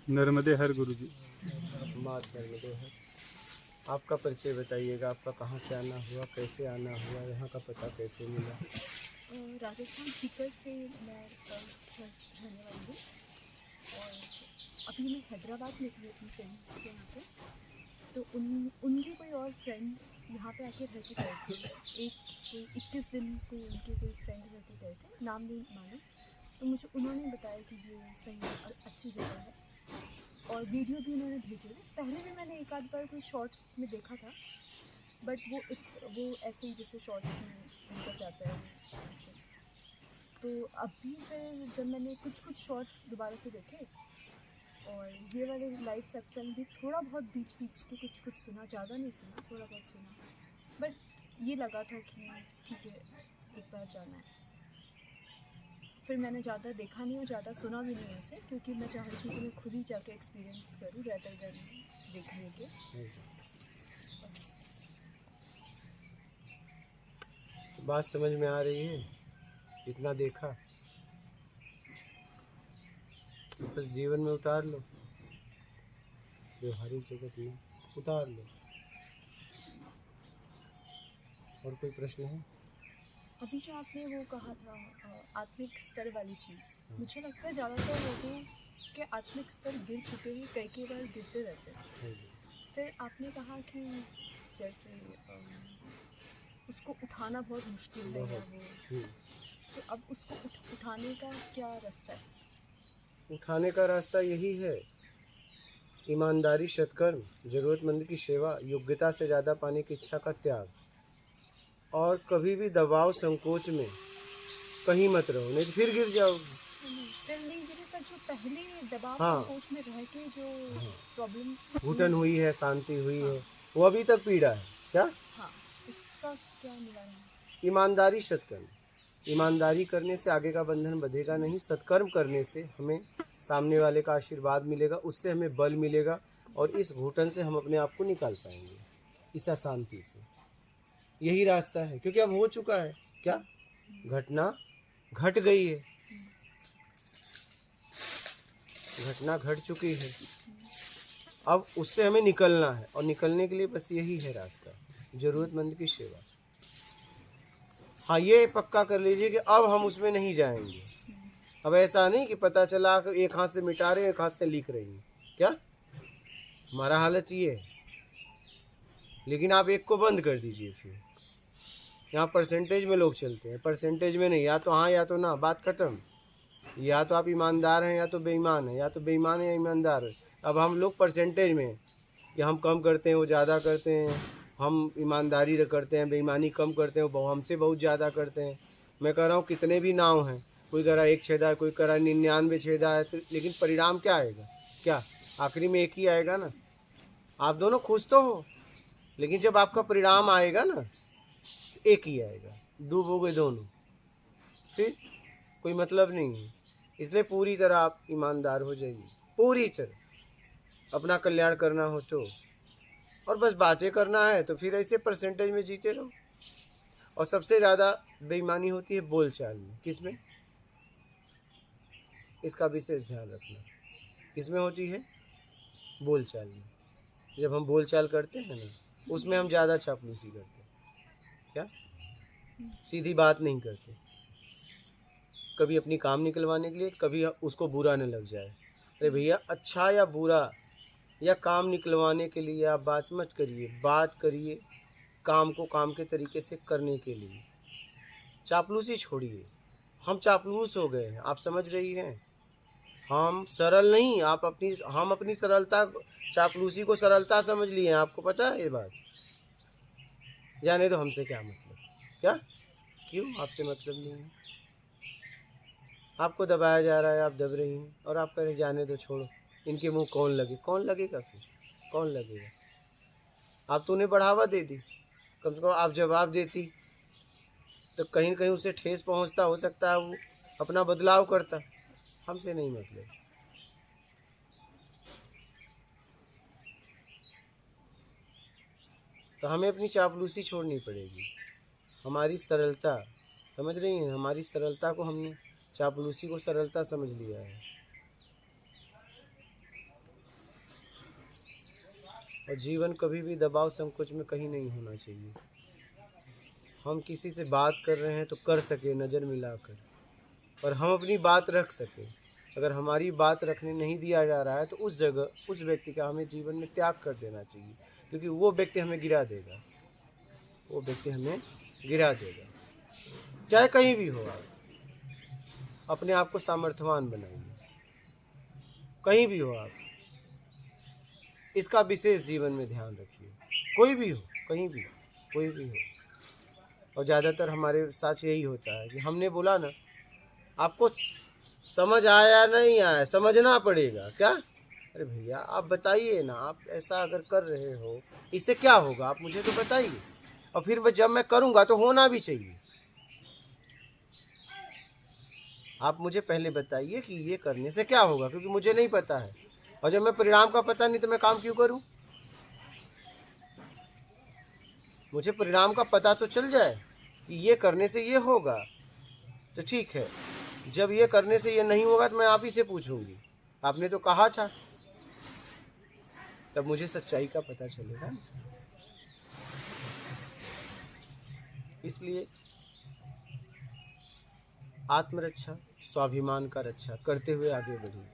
नर्मदे हर गुरु जी। मात नर्मदे हर। आपका परिचय बताइएगा, आपका कहाँ से आना हुआ, कैसे आना हुआ, यहाँ का पता कैसे मिला? राजस्थान सीकर से मैं रहने वाली हूँ और अभी मैं हैदराबाद में थी अपनी फ्रेंड्स के यहाँ पे। तो उनके कोई और फ्रेंड यहाँ पे आके रह के गए थे। एक कोई 21 दिन कोई उनके कोई फ्रेंड रह के गए थे, नाम नहीं मालूम। तो मुझे उन्होंने बताया कि ये सही अच्छी जगह है और वीडियो भी उन्होंने भेजे थे। पहले भी मैंने एक आध बार कोई शॉर्ट्स में देखा था, बट वो ऐसे ही जैसे शॉर्ट्स में निकल जाता है ऐसे। तो अभी फिर जब मैंने कुछ शॉर्ट्स दोबारा से देखे और ये वाले लाइव सत्संग भी थोड़ा बहुत बीच के कुछ सुना, ज़्यादा नहीं सुना, थोड़ा बहुत सुना। बट ये लगा था कि ठीक है, एक बार जाना है। फिर मैंने ज़्यादा देखा नहीं और ज़्यादा सुना भी नहीं उनसे, क्योंकि मैं चाह रही थी कि मैं खुद ही जाके एक्सपीरियंस करूँ रेदर देन देखने के। बात समझ में आ रही है? इतना देखा तो बस जीवन में उतार लो, व्यवहारिक जगत में उतार लो। और कोई प्रश्न है? अभी जो आपने वो कहा था आत्मिक स्तर वाली चीज़, मुझे लगता है ज़्यादातर लोगों के आत्मिक स्तर गिर चुके हैं, कई बार गिरते रहते हैं। फिर आपने कहा कि जैसे उसको उठाना बहुत मुश्किल है या वो, तो अब उसको उठाने का क्या रास्ता है? उठाने का रास्ता यही है, ईमानदारी, सत्कर्म, जरूरतमंद की सेवा, योग्यता से ज़्यादा पाने की इच्छा का त्याग, और कभी भी दबाव संकोच में कहीं मत रहो, नहीं तो फिर गिर जाओगे। फिर नहीं गिरे, पर जो पहले दबाव हाँ, संकोच में रह के जो प्रॉब्लम घुटन हुई है, शांति हुई है, वो अभी तक पीड़ा है क्या? हाँ, उसका क्या निवारण है? ईमानदारी, सत्कर्म। ईमानदारी करने से आगे का बंधन बंधेगा नहीं, सत्कर्म करने से हमें सामने वाले का आशीर्वाद मिलेगा, उससे हमें बल मिलेगा और इस घुटन से हम अपने आप को निकाल पाएंगे, इस अशांति से। यही रास्ता है, क्योंकि अब हो चुका है क्या, घटना घट गई है, घटना घट चुकी है, अब उससे हमें निकलना है और निकलने के लिए बस यही है रास्ता, जरूरतमंद की सेवा। हाँ, ये पक्का कर लीजिए कि अब हम उसमें नहीं जाएंगे। अब ऐसा नहीं कि पता चला कि एक हाथ से मिटा रहे एक हाथ से लिख रही हैं, क्या हमारा हालत ये है। लेकिन आप एक को बंद कर दीजिए, फिर यहाँ परसेंटेज में लोग चलते हैं, परसेंटेज में नहीं, या तो हाँ या तो ना, बात खत्म। या तो आप ईमानदार हैं या तो बेईमान हैं, या तो बेईमान है या ईमानदार है। अब हम लोग परसेंटेज में कि हम कम करते हैं वो ज़्यादा करते हैं, हम ईमानदारी करते हैं, बेईमानी कम करते हैं वो हमसे बहुत ज़्यादा करते हैं। मैं कह रहा हूँ कितने भी नाव हैं, कोई कह रहा 1 छेदा है, कोई कह रहा 99 छेदा है, तो लेकिन परिणाम क्या आएगा? क्या आखिरी में एक ही आएगा ना। आप दोनों खुश तो हो, लेकिन जब आपका परिणाम आएगा ना तो एक ही आएगा, डूबोगे दोनों, फिर कोई मतलब नहीं है। इसलिए पूरी तरह आप ईमानदार हो जाइए, पूरी तरह अपना कल्याण करना हो तो, और बस बातें करना है तो फिर ऐसे परसेंटेज में जीते रहो। और सबसे ज़्यादा बेईमानी होती है बोलचाल में। किसमें? इसका विशेष ध्यान रखना, किसमें होती है? बोलचाल में। जब हम बोलचाल करते हैं ना, उसमें हम ज़्यादा चापलूसी करते हैं, क्या सीधी बात नहीं करते, कभी अपनी काम निकलवाने के लिए, कभी उसको बुरा न लग जाए। अरे भैया, अच्छा या बुरा या काम निकलवाने के लिए आप बात मत करिए, बात करिए काम को काम के तरीके से करने के लिए। चापलूसी छोड़िए, हम चापलूस हो गए हैं, आप समझ रही हैं? हम सरल नहीं, हम अपनी सरलता, चापलूसी को सरलता समझ लिए हैं। आपको पता है ये बात? जाने तो हमसे क्या मतलब, क्या क्यों आपसे मतलब नहीं है? आपको दबाया जा रहा है, आप दब रही हैं, और आप कह रहे जाने दो, छोड़ो, इनके मुंह कौन लगे। कौन लगेगा फिर? कौन लगेगा? आप तो उन्हें बढ़ावा दे दी, कम से कम आप जवाब देती तो कहीं न कहीं उसे ठेस पहुंचता, हो सकता है वो अपना बदलाव करता। हमसे नहीं मतलब। तो हमें अपनी चापलूसी छोड़नी पड़ेगी, हमारी सरलता, समझ रही हैं? हमारी सरलता को हमने चापलूसी को सरलता समझ लिया है। और जीवन कभी भी दबाव संकोच में कहीं नहीं होना चाहिए। हम किसी से बात कर रहे हैं तो कर सके नज़र मिलाकर, और हम अपनी बात रख सके। अगर हमारी बात रखने नहीं दिया जा रहा है तो उस जगह उस व्यक्ति का हमें जीवन में त्याग कर देना चाहिए, क्योंकि वो व्यक्ति हमें गिरा देगा, वो व्यक्ति हमें गिरा देगा। चाहे कहीं भी हो, आप अपने आप को सामर्थ्यवान बनाइए, कहीं भी हो आप, इसका विशेष जीवन में ध्यान रखिए। कोई भी हो, कहीं भी हो, कोई भी हो। और ज़्यादातर हमारे साथ यही होता है कि हमने बोला ना, आपको समझ आया नहीं आया, समझना पड़ेगा क्या। अरे भैया आप बताइए ना, आप ऐसा अगर कर रहे हो इससे क्या होगा, आप मुझे तो बताइए। और फिर जब मैं करूँगा तो होना भी चाहिए। आप मुझे पहले बताइए कि ये करने से क्या होगा, क्योंकि मुझे नहीं पता है। और जब मैं परिणाम का पता नहीं तो मैं काम क्यों करूं। मुझे परिणाम का पता तो चल जाए कि ये करने से ये होगा तो ठीक है। जब ये करने से ये नहीं होगा तो मैं आप ही से पूछूंगी, आपने तो कहा था, तब मुझे सच्चाई का पता चलेगा। इसलिए आत्मरक्षा, स्वाभिमान का रक्षा करते हुए आगे बढ़िए।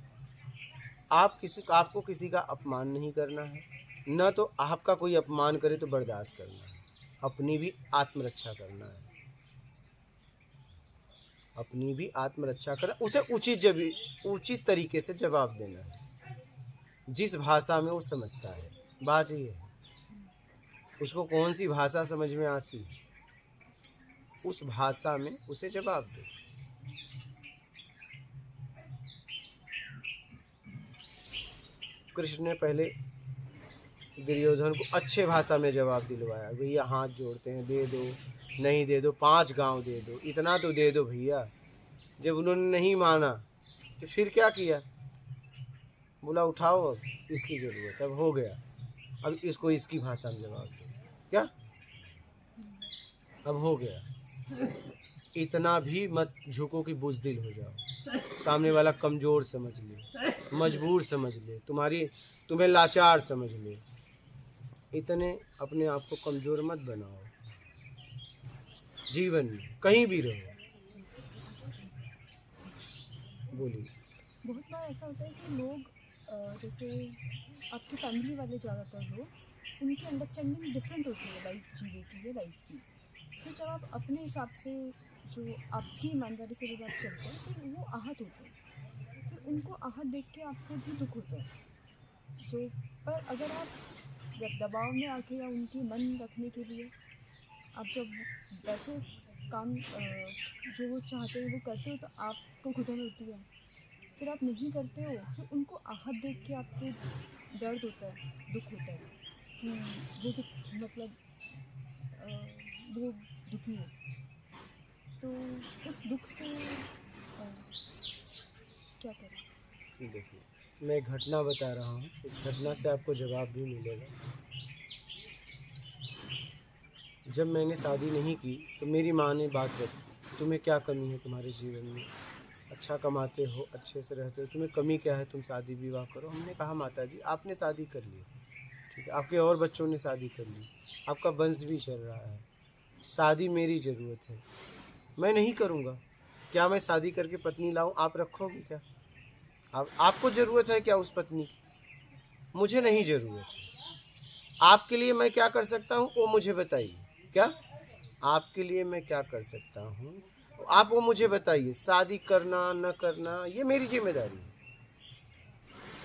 आपको किसी का अपमान नहीं करना है, न तो आपका कोई अपमान करे तो बर्दाश्त करना है। अपनी भी आत्मरक्षा करना है, अपनी भी आत्मरक्षा करना, उसे उचित तरीके से जवाब देना है, जिस भाषा में वो समझता है। बात ये है, उसको कौन सी भाषा समझ में आती है, उस भाषा में उसे जवाब दो। कृष्ण ने पहले दुर्योधन को अच्छे भाषा में जवाब दिलवाया, भैया हाथ जोड़ते हैं, दे दो, नहीं दे दो, 5 गांव दे दो, इतना तो दे दो भैया। जब उन्होंने नहीं माना तो फिर क्या किया, बोला उठाओ अब इसकी ज़रूरत, अब हो गया, अब इसको इसकी भाषा में जवाब दो, क्या अब हो गया। इतना भी मत झुको कि बुज़दिल हो जाओ, सामने वाला कमज़ोर समझ ले, मजबूर समझ ले, तुम्हें लाचार समझ ले। इतने अपने आप को कमज़ोर मत बनाओ। जीवन में कहीं भी रहो। बोलिए। बहुत बार ऐसा होता है कि लोग जैसे आपकी फैमिली वाले ज़्यादातर लोग, उनकी अंडरस्टैंडिंग डिफरेंट होती है लाइफ जीने की या लाइफ की। फिर जब आप अपने हिसाब से जो आपकी ईमानदारी से जब आप चलते हैं, फिर वो आहत होते हैं, फिर उनको आहत देख के आपको भी दुख होता है। जो पर अगर आप दबाव में आके या उनकी मन रखने के लिए आप जब वैसे काम जो वो चाहते हैं वो करते हो तो आपको घुटन होती है। फिर आप नहीं करते हो, फिर उनको आहत देख के आपको दर्द होता है, दुख होता है कि वो मतलब वो दुखी है। तो उस दुख से क्या करें? देखिए, मैं एक घटना बता रहा हूँ, इस घटना से आपको जवाब भी मिलेगा। जब मैंने शादी नहीं की तो मेरी माँ ने बात रखी, तुम्हें क्या कमी है तुम्हारे जीवन में, अच्छा कमाते हो, अच्छे से रहते हो, तुम्हें कमी क्या है, तुम शादी विवाह करो। हमने कहा माता जी आपने शादी कर ली, ठीक है, आपके और बच्चों ने शादी कर ली, आपका वंश भी चल रहा है, शादी मेरी ज़रूरत है, मैं नहीं करूँगा। क्या मैं शादी करके पत्नी लाऊं, आप रखोगे क्या? आपको ज़रूरत है क्या उस पत्नी की? मुझे नहीं ज़रूरत है। आपके लिए मैं क्या कर सकता हूँ वो मुझे बताइए। क्या आपके लिए मैं क्या कर सकता हूँ आप वो मुझे बताइए। शादी करना न करना ये मेरी जिम्मेदारी है,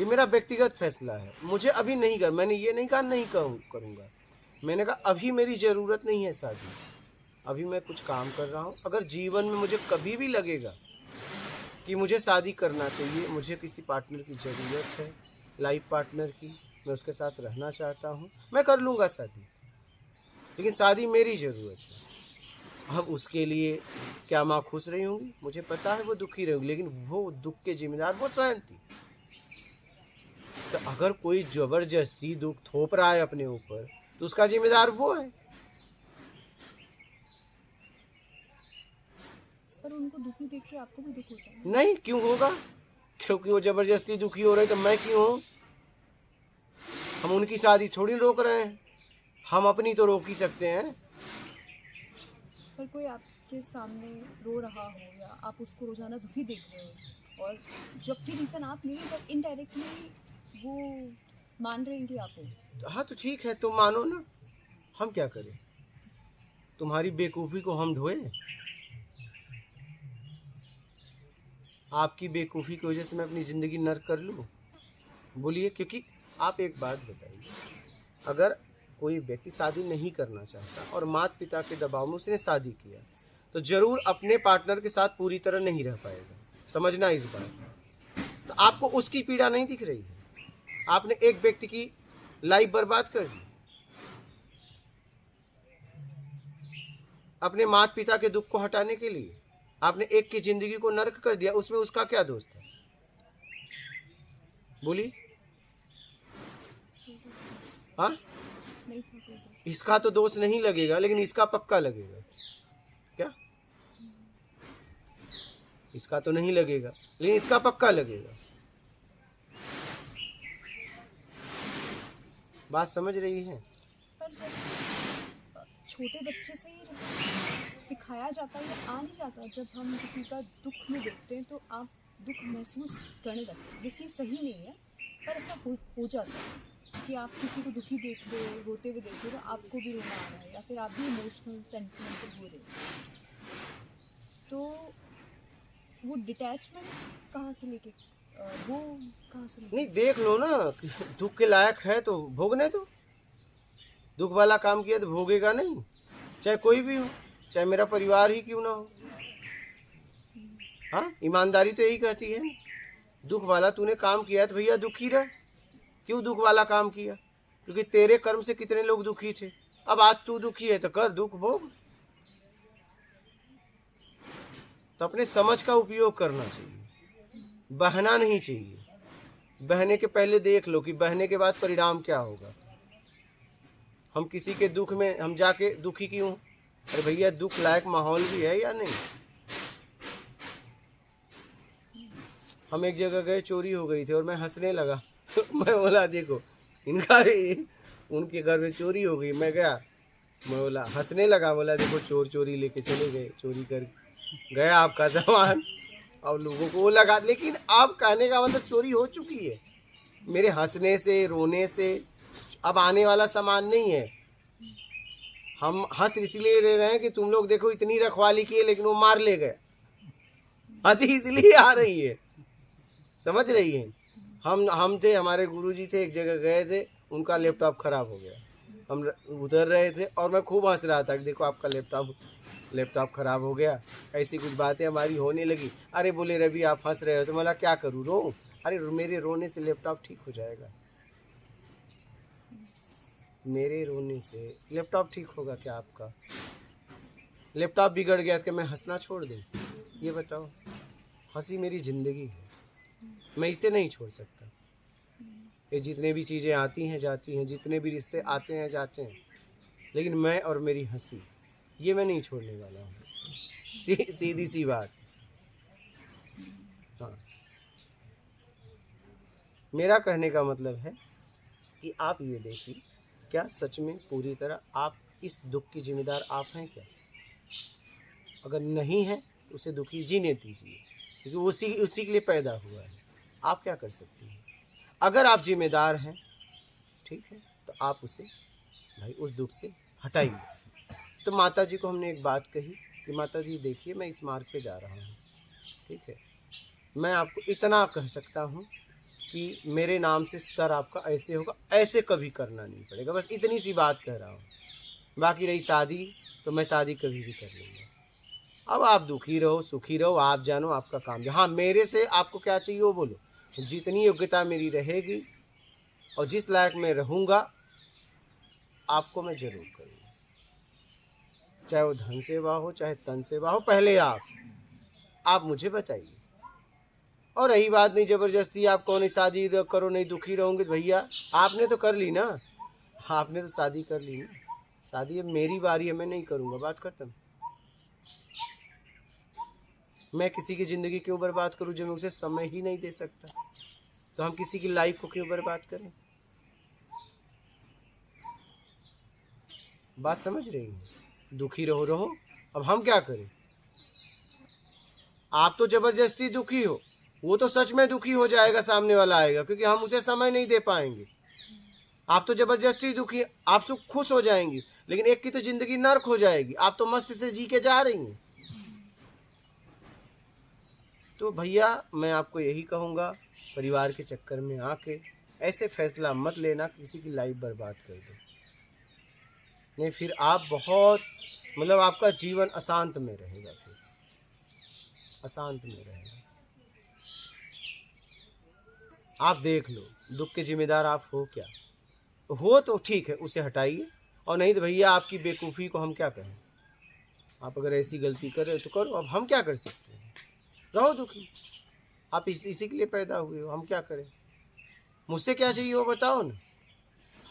ये मेरा व्यक्तिगत फैसला है। मुझे अभी नहीं कर, मैंने ये नहीं कहा नहीं करूँगा, मैंने कहा अभी मेरी ज़रूरत नहीं है शादी, अभी मैं कुछ काम कर रहा हूँ। अगर जीवन में मुझे कभी भी लगेगा कि मुझे शादी करना चाहिए, मुझे किसी पार्टनर की ज़रूरत है, लाइफ पार्टनर की, मैं उसके साथ रहना चाहता हूँ, मैं कर लूँगा शादी, लेकिन शादी मेरी ज़रूरत है। अब उसके लिए क्या माँ खुश रही होंगी, मुझे पता है वो दुखी रहेंगी, लेकिन वो दुख के जिम्मेदार वो स्वयं थी। तो अगर कोई ज़बरदस्ती दुख थोप रहा है अपने ऊपर तो उसका जिम्मेदार वो है। पर उनको दुखी देख के आपको भी दुख होता है? नहीं, क्यों होगा? क्योंकि वो ज़बरदस्ती दुखी हो रहे तो मैं क्यों हूँ? हम उनकी शादी थोड़ी रोक रहे हैं, हम अपनी तो रोक ही सकते हैं। पर कोई आपके सामने रो रहा हो या आप उसको रोजाना दुखी देख रहे हो और जबकि रीज़न आप नहीं बट इनडायरेक्टली वो मान रहे हैं कि आप हो। हाँ तो ठीक है, तुम मानो ना, हम क्या करें? तुम्हारी बेवकूफ़ी को हम ढोए? आपकी बेवकूफ़ी की वजह से मैं अपनी ज़िंदगी नर्क कर लूँ? बोलिए। क्योंकि आप एक बात बताइए, अगर कोई व्यक्ति शादी नहीं करना चाहता और माता पिता के दबाव में उसने शादी किया तो जरूर अपने पार्टनर के साथ पूरी तरह नहीं रह पाएगा। समझना इस बात। तो आपको उसकी पीड़ा नहीं दिख रही है, आपने एक व्यक्ति की लाइफ बर्बाद कर दी। अपने माता पिता के दुख को हटाने के लिए आपने एक की जिंदगी को नरक कर दिया, उसमें उसका क्या दोष था? बोली। हाँ, नहीं था कोई दोष। इसका तो दोष नहीं लगेगा, लेकिन इसका पक्का लगेगा। क्या? इसका तो नहीं लगेगा, लेकिन इसका पक्का लगेगा। बात समझ रही है? पर जैसे छोटे बच्चे से ही जैसे सिखाया जाता है, या आ नहीं जाता, जब हम किसी का दुख में देखते हैं तो आप दुख महसूस करने लगते हैं। ये चीज़ सही नहीं है, पर ऐसा हो जाता है कि आप किसी को दुखी देख रहे हो, रोते हुए देख रहे हो, तो आपको भी रोना आ रहा है या फिर आप भी इमोशनल सेंटिमेंटल हो रहे हो। तो वो डिटैचमेंट कहाँ से लेके वो कहाँ से लेके? नहीं, देख लो ना, दुख के लायक है तो भोगने दो। दुख वाला काम किया तो भोगेगा नहीं, चाहे कोई भी हो, चाहे मेरा परिवार ही क्यों ना हो। हाँ, ईमानदारी तो यही कहती है। दुख वाला तूने काम किया है तो भैया दुखी रह। क्यों दुख वाला काम किया? क्योंकि तेरे कर्म से कितने लोग दुखी थे। अब आज तू दुखी है तो कर, दुख भोग। तो अपने समझ का उपयोग करना चाहिए, बहना नहीं चाहिए। बहने के पहले देख लो कि बहने के बाद परिणाम क्या होगा। हम किसी के दुख में हम जाके दुखी क्यों? अरे भैया, दुख लायक माहौल भी है या नहीं? हम एक जगह गए, चोरी हो गई थी और मैं हंसने लगा। मैं बोला देखो इनका उनके घर में चोरी हो गई। मैं गया, मैं बोला हंसने लगा, बोला देखो चोर चोरी लेके चले गए, चोरी कर गया आपका सामान। अब लोगों को वो लगा, लेकिन आप कहने का मतलब चोरी हो चुकी है। मेरे हंसने से रोने से अब आने वाला सामान नहीं है। हम हंस इसलिए रहे हैं कि तुम लोग देखो इतनी रखवाली की है, लेकिन वो मार ले गए। हंसी इसलिए आ रही है, समझ रही है? हम थे, हमारे गुरुजी थे, एक जगह गए थे, उनका लैपटॉप खराब हो गया। हम उधर रहे थे और मैं खूब हंस रहा था कि देखो आपका लैपटॉप खराब हो गया। ऐसी कुछ बातें हमारी होने लगी। अरे बोले रवि आप हंस रहे हो, तो बोला क्या करूँ, रो? अरे मेरे रोने से लैपटॉप ठीक हो जाएगा? मेरे रोने से लैपटॉप ठीक होगा क्या आपका? लैपटॉप बिगड़ गया तो मैं हंसना छोड़ दूँ? ये बताओ। हंसी मेरी ज़िंदगी है, मैं इसे नहीं छोड़ सकता। ये जितने भी चीज़ें आती हैं जाती हैं, जितने भी रिश्ते आते हैं जाते हैं, लेकिन मैं और मेरी हंसी ये मैं नहीं छोड़ने वाला हूँ। सीधी सी बात। हाँ, मेरा कहने का मतलब है कि आप ये देखिए, क्या सच में पूरी तरह आप इस दुख की जिम्मेदार आप हैं क्या? अगर नहीं है तो उसे दुखी जीने दीजिए, क्योंकि उसी के लिए पैदा हुआ है। आप क्या कर सकती हैं? अगर आप जिम्मेदार हैं, ठीक है, तो आप उसे भाई उस दुख से हटाइए। तो माता जी को हमने एक बात कही कि माता जी देखिए मैं इस मार्ग पे जा रहा हूँ, ठीक है, मैं आपको इतना कह सकता हूँ कि मेरे नाम से सर आपका ऐसे होगा, ऐसे कभी करना नहीं पड़ेगा। बस इतनी सी बात कह रहा हूँ। बाकी रही शादी, तो मैं शादी कभी भी कर लूँगा। अब आप दुखी रहो सुखी रहो, आप जानो, आपका काम। हाँ, मेरे से आपको क्या चाहिए वो बोलो। जितनी योग्यता मेरी रहेगी और जिस लायक मैं रहूँगा, आपको मैं जरूर करूँगा। चाहे वो धन सेवा हो, चाहे तन सेवा हो, पहले आप मुझे बताइए। और रही बात नहीं जबरदस्ती आप कौन शादी करो नहीं दुखी रहोगे, भैया आपने तो कर ली ना, आपने तो शादी कर ली ना। शादी अब मेरी बारी है, मैं नहीं करूँगा, बात खत्म। मैं किसी की ज़िंदगी क्यों बर्बाद करूँ जो मैं उसे समय ही नहीं दे सकता? तो हम किसी की लाइफ को क्यों बर्बाद करें? बात समझ रही हैं? दुखी रहो रहो, अब हम क्या करें? आप तो जबरदस्ती दुखी हो, वो तो सच में दुखी हो जाएगा, सामने वाला आएगा, क्योंकि हम उसे समय नहीं दे पाएंगे। आप तो जबरदस्ती दुखी, आप सुख खुश हो जाएंगी, लेकिन एक की तो जिंदगी नर्क हो जाएगी। आप तो मस्त से जी के जा रही हैं। तो भैया मैं आपको यही कहूँगा, परिवार के चक्कर में आके ऐसे फैसला मत लेना किसी की लाइफ बर्बाद कर दो। नहीं फिर आप बहुत मतलब आपका जीवन अशांत में रहेगा, फिर अशांत में रहेगा। आप देख लो, दुख के जिम्मेदार आप हो क्या? हो तो ठीक है, उसे हटाइए, और नहीं तो भैया आपकी बेवकूफ़ी को हम क्या कहें। आप अगर ऐसी गलती कर रहे हो तो करो, अब हम क्या कर सकते हैं? रहो दुखी, आप इसी के लिए पैदा हुए हो, हम क्या करें? मुझसे क्या चाहिए वो बताओ ना।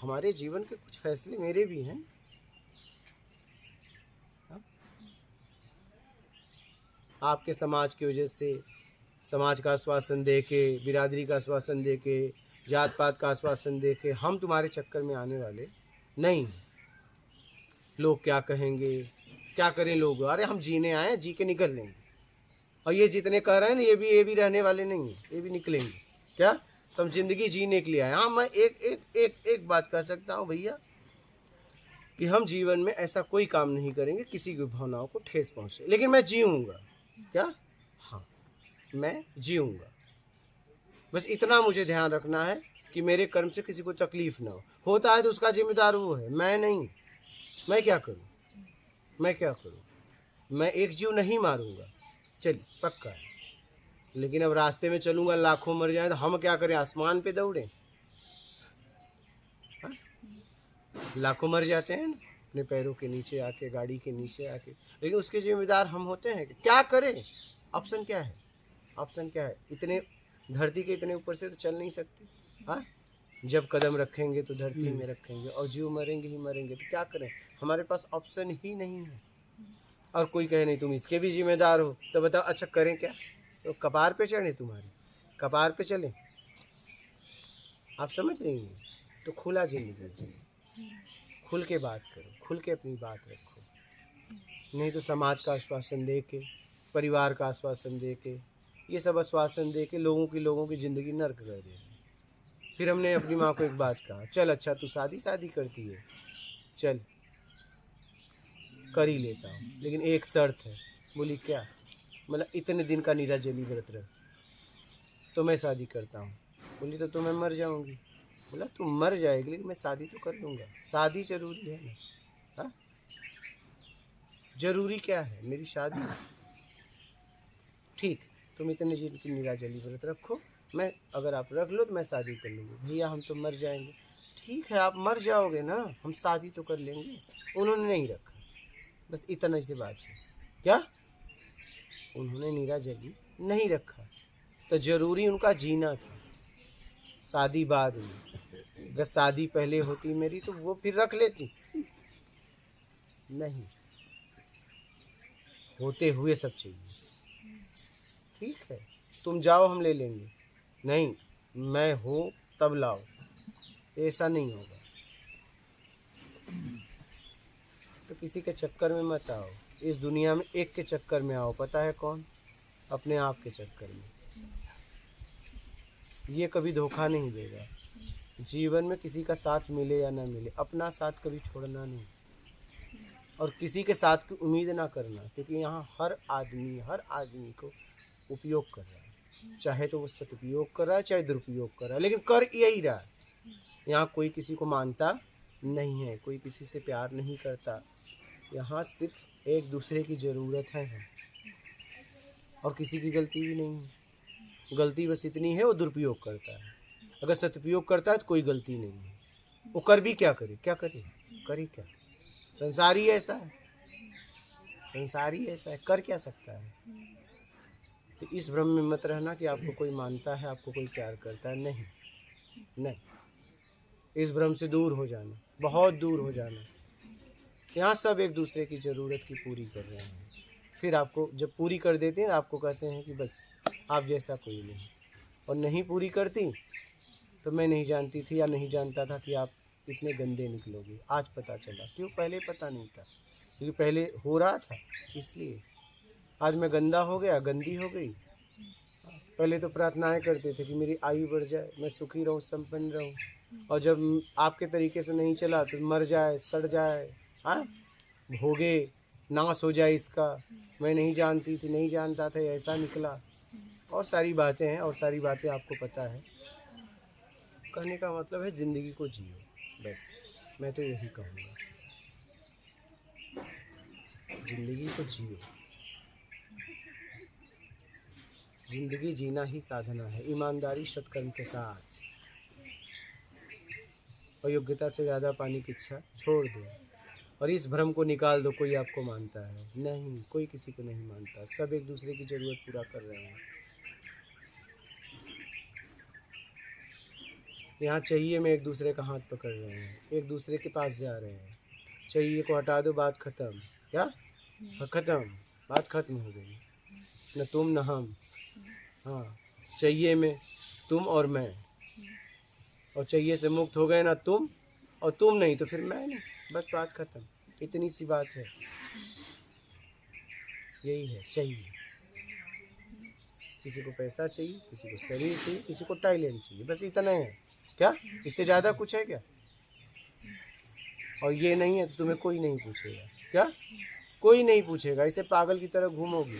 हमारे जीवन के कुछ फैसले मेरे भी हैं। आपके समाज की वजह से, समाज का आश्वासन दे के, बिरादरी का आश्वासन दे के, जात पात का आश्वासन दे के हम तुम्हारे चक्कर में आने वाले नहीं। लोग क्या कहेंगे, क्या करें लोग? अरे हम जीने आए हैं, जी के निकल लेंगे। और ये जितने कह रहे हैं ना, ये भी रहने वाले नहीं हैं, ये भी निकलेंगे। क्या? तो हम जिंदगी जीने के लिए आए। हाँ, मैं एक बात कह सकता हूँ भैया, कि हम जीवन में ऐसा कोई काम नहीं करेंगे किसी की भावनाओं को ठेस पहुँचे, लेकिन मैं जीऊँगा। क्या? हाँ, मैं जीऊँगा। बस इतना मुझे ध्यान रखना है कि मेरे कर्म से किसी को तकलीफ ना हो। होता है तो उसका जिम्मेदार वो है, मैं नहीं। मैं क्या करूँ? मैं क्या करूँ? मैं एक जीव नहीं मारूंगा, चलिए पक्का है। लेकिन अब रास्ते में चलूंगा, लाखों मर जाए तो हम क्या करें? आसमान पे दौड़ें? हाँ? लाखों मर जाते हैं ना अपने पैरों के नीचे आके, गाड़ी के नीचे आके, लेकिन उसके जिम्मेदार हम होते हैं। क्या करें? ऑप्शन क्या है? ऑप्शन क्या है? इतने धरती के इतने ऊपर से तो चल नहीं सकते। हाँ, जब कदम रखेंगे तो धरती में रखेंगे, और जीव मरेंगे ही मरेंगे, तो क्या करें? हमारे पास ऑप्शन ही नहीं है। और कोई कहे नहीं तुम इसके भी जिम्मेदार हो, तो बताओ अच्छा करें क्या? तो कपार पे चढ़े, तुम्हारे कपार पे चले? आप समझ रही हैं? तो खुला जिंदगी जी, खुल के बात करो, खुल के अपनी बात रखो। नहीं तो समाज का आश्वासन दे के, परिवार का आश्वासन दे के, ये सब आश्वासन दे के लोगों की ज़िंदगी नर्क कर दे। फिर हमने अपनी माँ को एक बात कहा, चल अच्छा तू शादी करती है, चल कर ही लेता हूँ, लेकिन एक शर्त है। बोली क्या? मतलब इतने दिन का निराजली व्रत रह तो मैं शादी करता हूँ। बोली तो मैं मर जाऊँगी। बोला तू मर जाएगी, लेकिन मैं शादी तो कर लूँगा। शादी जरूरी है ना? हाँ, जरूरी क्या है? मेरी शादी। ठीक, तुम इतने दिन की निराजली व्रत रखो, मैं अगर आप रख लो तो मैं शादी कर लूँगी। भैया हम तो मर जाएंगे। ठीक है, आप मर जाओगे ना, हम शादी तो कर लेंगे। उन्होंने नहीं रखा, बस इतना सी बात है। क्या? उन्होंने निराजली नहीं रखा, तो जरूरी उनका जीना था। शादी बाद में, अगर शादी पहले होती मेरी तो वो फिर रख लेती। नहीं, होते हुए सब चाहिए। ठीक है, तुम जाओ हम ले लेंगे। नहीं, मैं हूँ तब लाओ, ऐसा नहीं होगा। तो किसी के चक्कर में मत आओ। इस दुनिया में एक के चक्कर में आओ, पता है कौन? अपने आप के चक्कर में। ये कभी धोखा नहीं देगा। जीवन में किसी का साथ मिले या ना मिले, अपना साथ कभी छोड़ना नहीं, और किसी के साथ की उम्मीद ना करना, क्योंकि यहाँ हर आदमी को उपयोग कर रहा है। चाहे तो वो सदुपयोग कर रहा है, चाहे दुरुपयोग कर रहा है, लेकिन कर यही रहा है। यहाँ कोई किसी को मानता नहीं है, कोई किसी से प्यार नहीं करता। यहाँ सिर्फ एक दूसरे की ज़रूरत है, और किसी की गलती भी नहीं है। गलती बस इतनी है, वो दुरुपयोग करता है। अगर सदुपयोग करता है तो कोई गलती नहीं है। वो कर भी क्या करे? करे क्या? संसारी ऐसा है, कर क्या सकता है? तो इस भ्रम में मत रहना कि आपको कोई मानता है, आपको कोई प्यार करता है। नहीं, इस भ्रम से दूर हो जाना, बहुत दूर हो जाना। यहाँ सब एक दूसरे की ज़रूरत की पूरी कर रहे हैं। फिर आपको जब पूरी कर देते हैं, आपको कहते हैं कि बस आप जैसा कोई नहीं। और नहीं पूरी करती तो मैं नहीं जानती थी या नहीं जानता था कि आप इतने गंदे निकलोगे। आज पता चला, क्यों पहले पता नहीं था? क्योंकि पहले हो रहा था, इसलिए आज मैं गंदा हो गया, गंदी हो गई। पहले तो प्रार्थनाएं करते थे कि मेरी आयु बढ़ जाए, मैं सुखी रहूं, संपन्न रहूं, और जब आपके तरीके से नहीं चला तो मर जाए, सड़ जाए, हाँ, भोगे, नाश हो जाए इसका। मैं नहीं जानती थी, नहीं जानता था, ऐसा निकला। और सारी बातें हैं, और सारी बातें आपको पता है। कहने का मतलब है ज़िंदगी को जियो, बस मैं तो यही कहूँगा, ज़िंदगी को जियो। ज़िंदगी जीना ही साधना है, ईमानदारी सत्कर्म के साथ। और योग्यता से ज़्यादा पाने की इच्छा छोड़ दो, और इस भ्रम को निकाल दो, कोई आपको मानता है नहीं, कोई किसी को नहीं मानता, सब एक दूसरे की ज़रूरत पूरा कर रहे हैं। यहाँ चाहिए में एक दूसरे का हाथ पकड़ रहे हैं, एक दूसरे के पास जा रहे हैं। चाहिए को हटा दो, बात ख़त्म। क्या ख़त्म? बात ख़त्म हो गई। न तुम न हम, हाँ, चाहिए में तुम और मैं, और चाहिए से मुक्त हो गए ना तुम, और तुम नहीं तो फिर मैं नहीं, बस बात ख़त्म। इतनी सी बात है, यही है। चाहिए, किसी को पैसा चाहिए, किसी को शरीर चाहिए, किसी को टैलेंट चाहिए, बस इतना है। क्या इससे ज़्यादा कुछ है क्या? और ये नहीं है तो तुम्हें कोई नहीं पूछेगा। क्या? कोई नहीं पूछेगा, इसे पागल की तरह घूमोगी,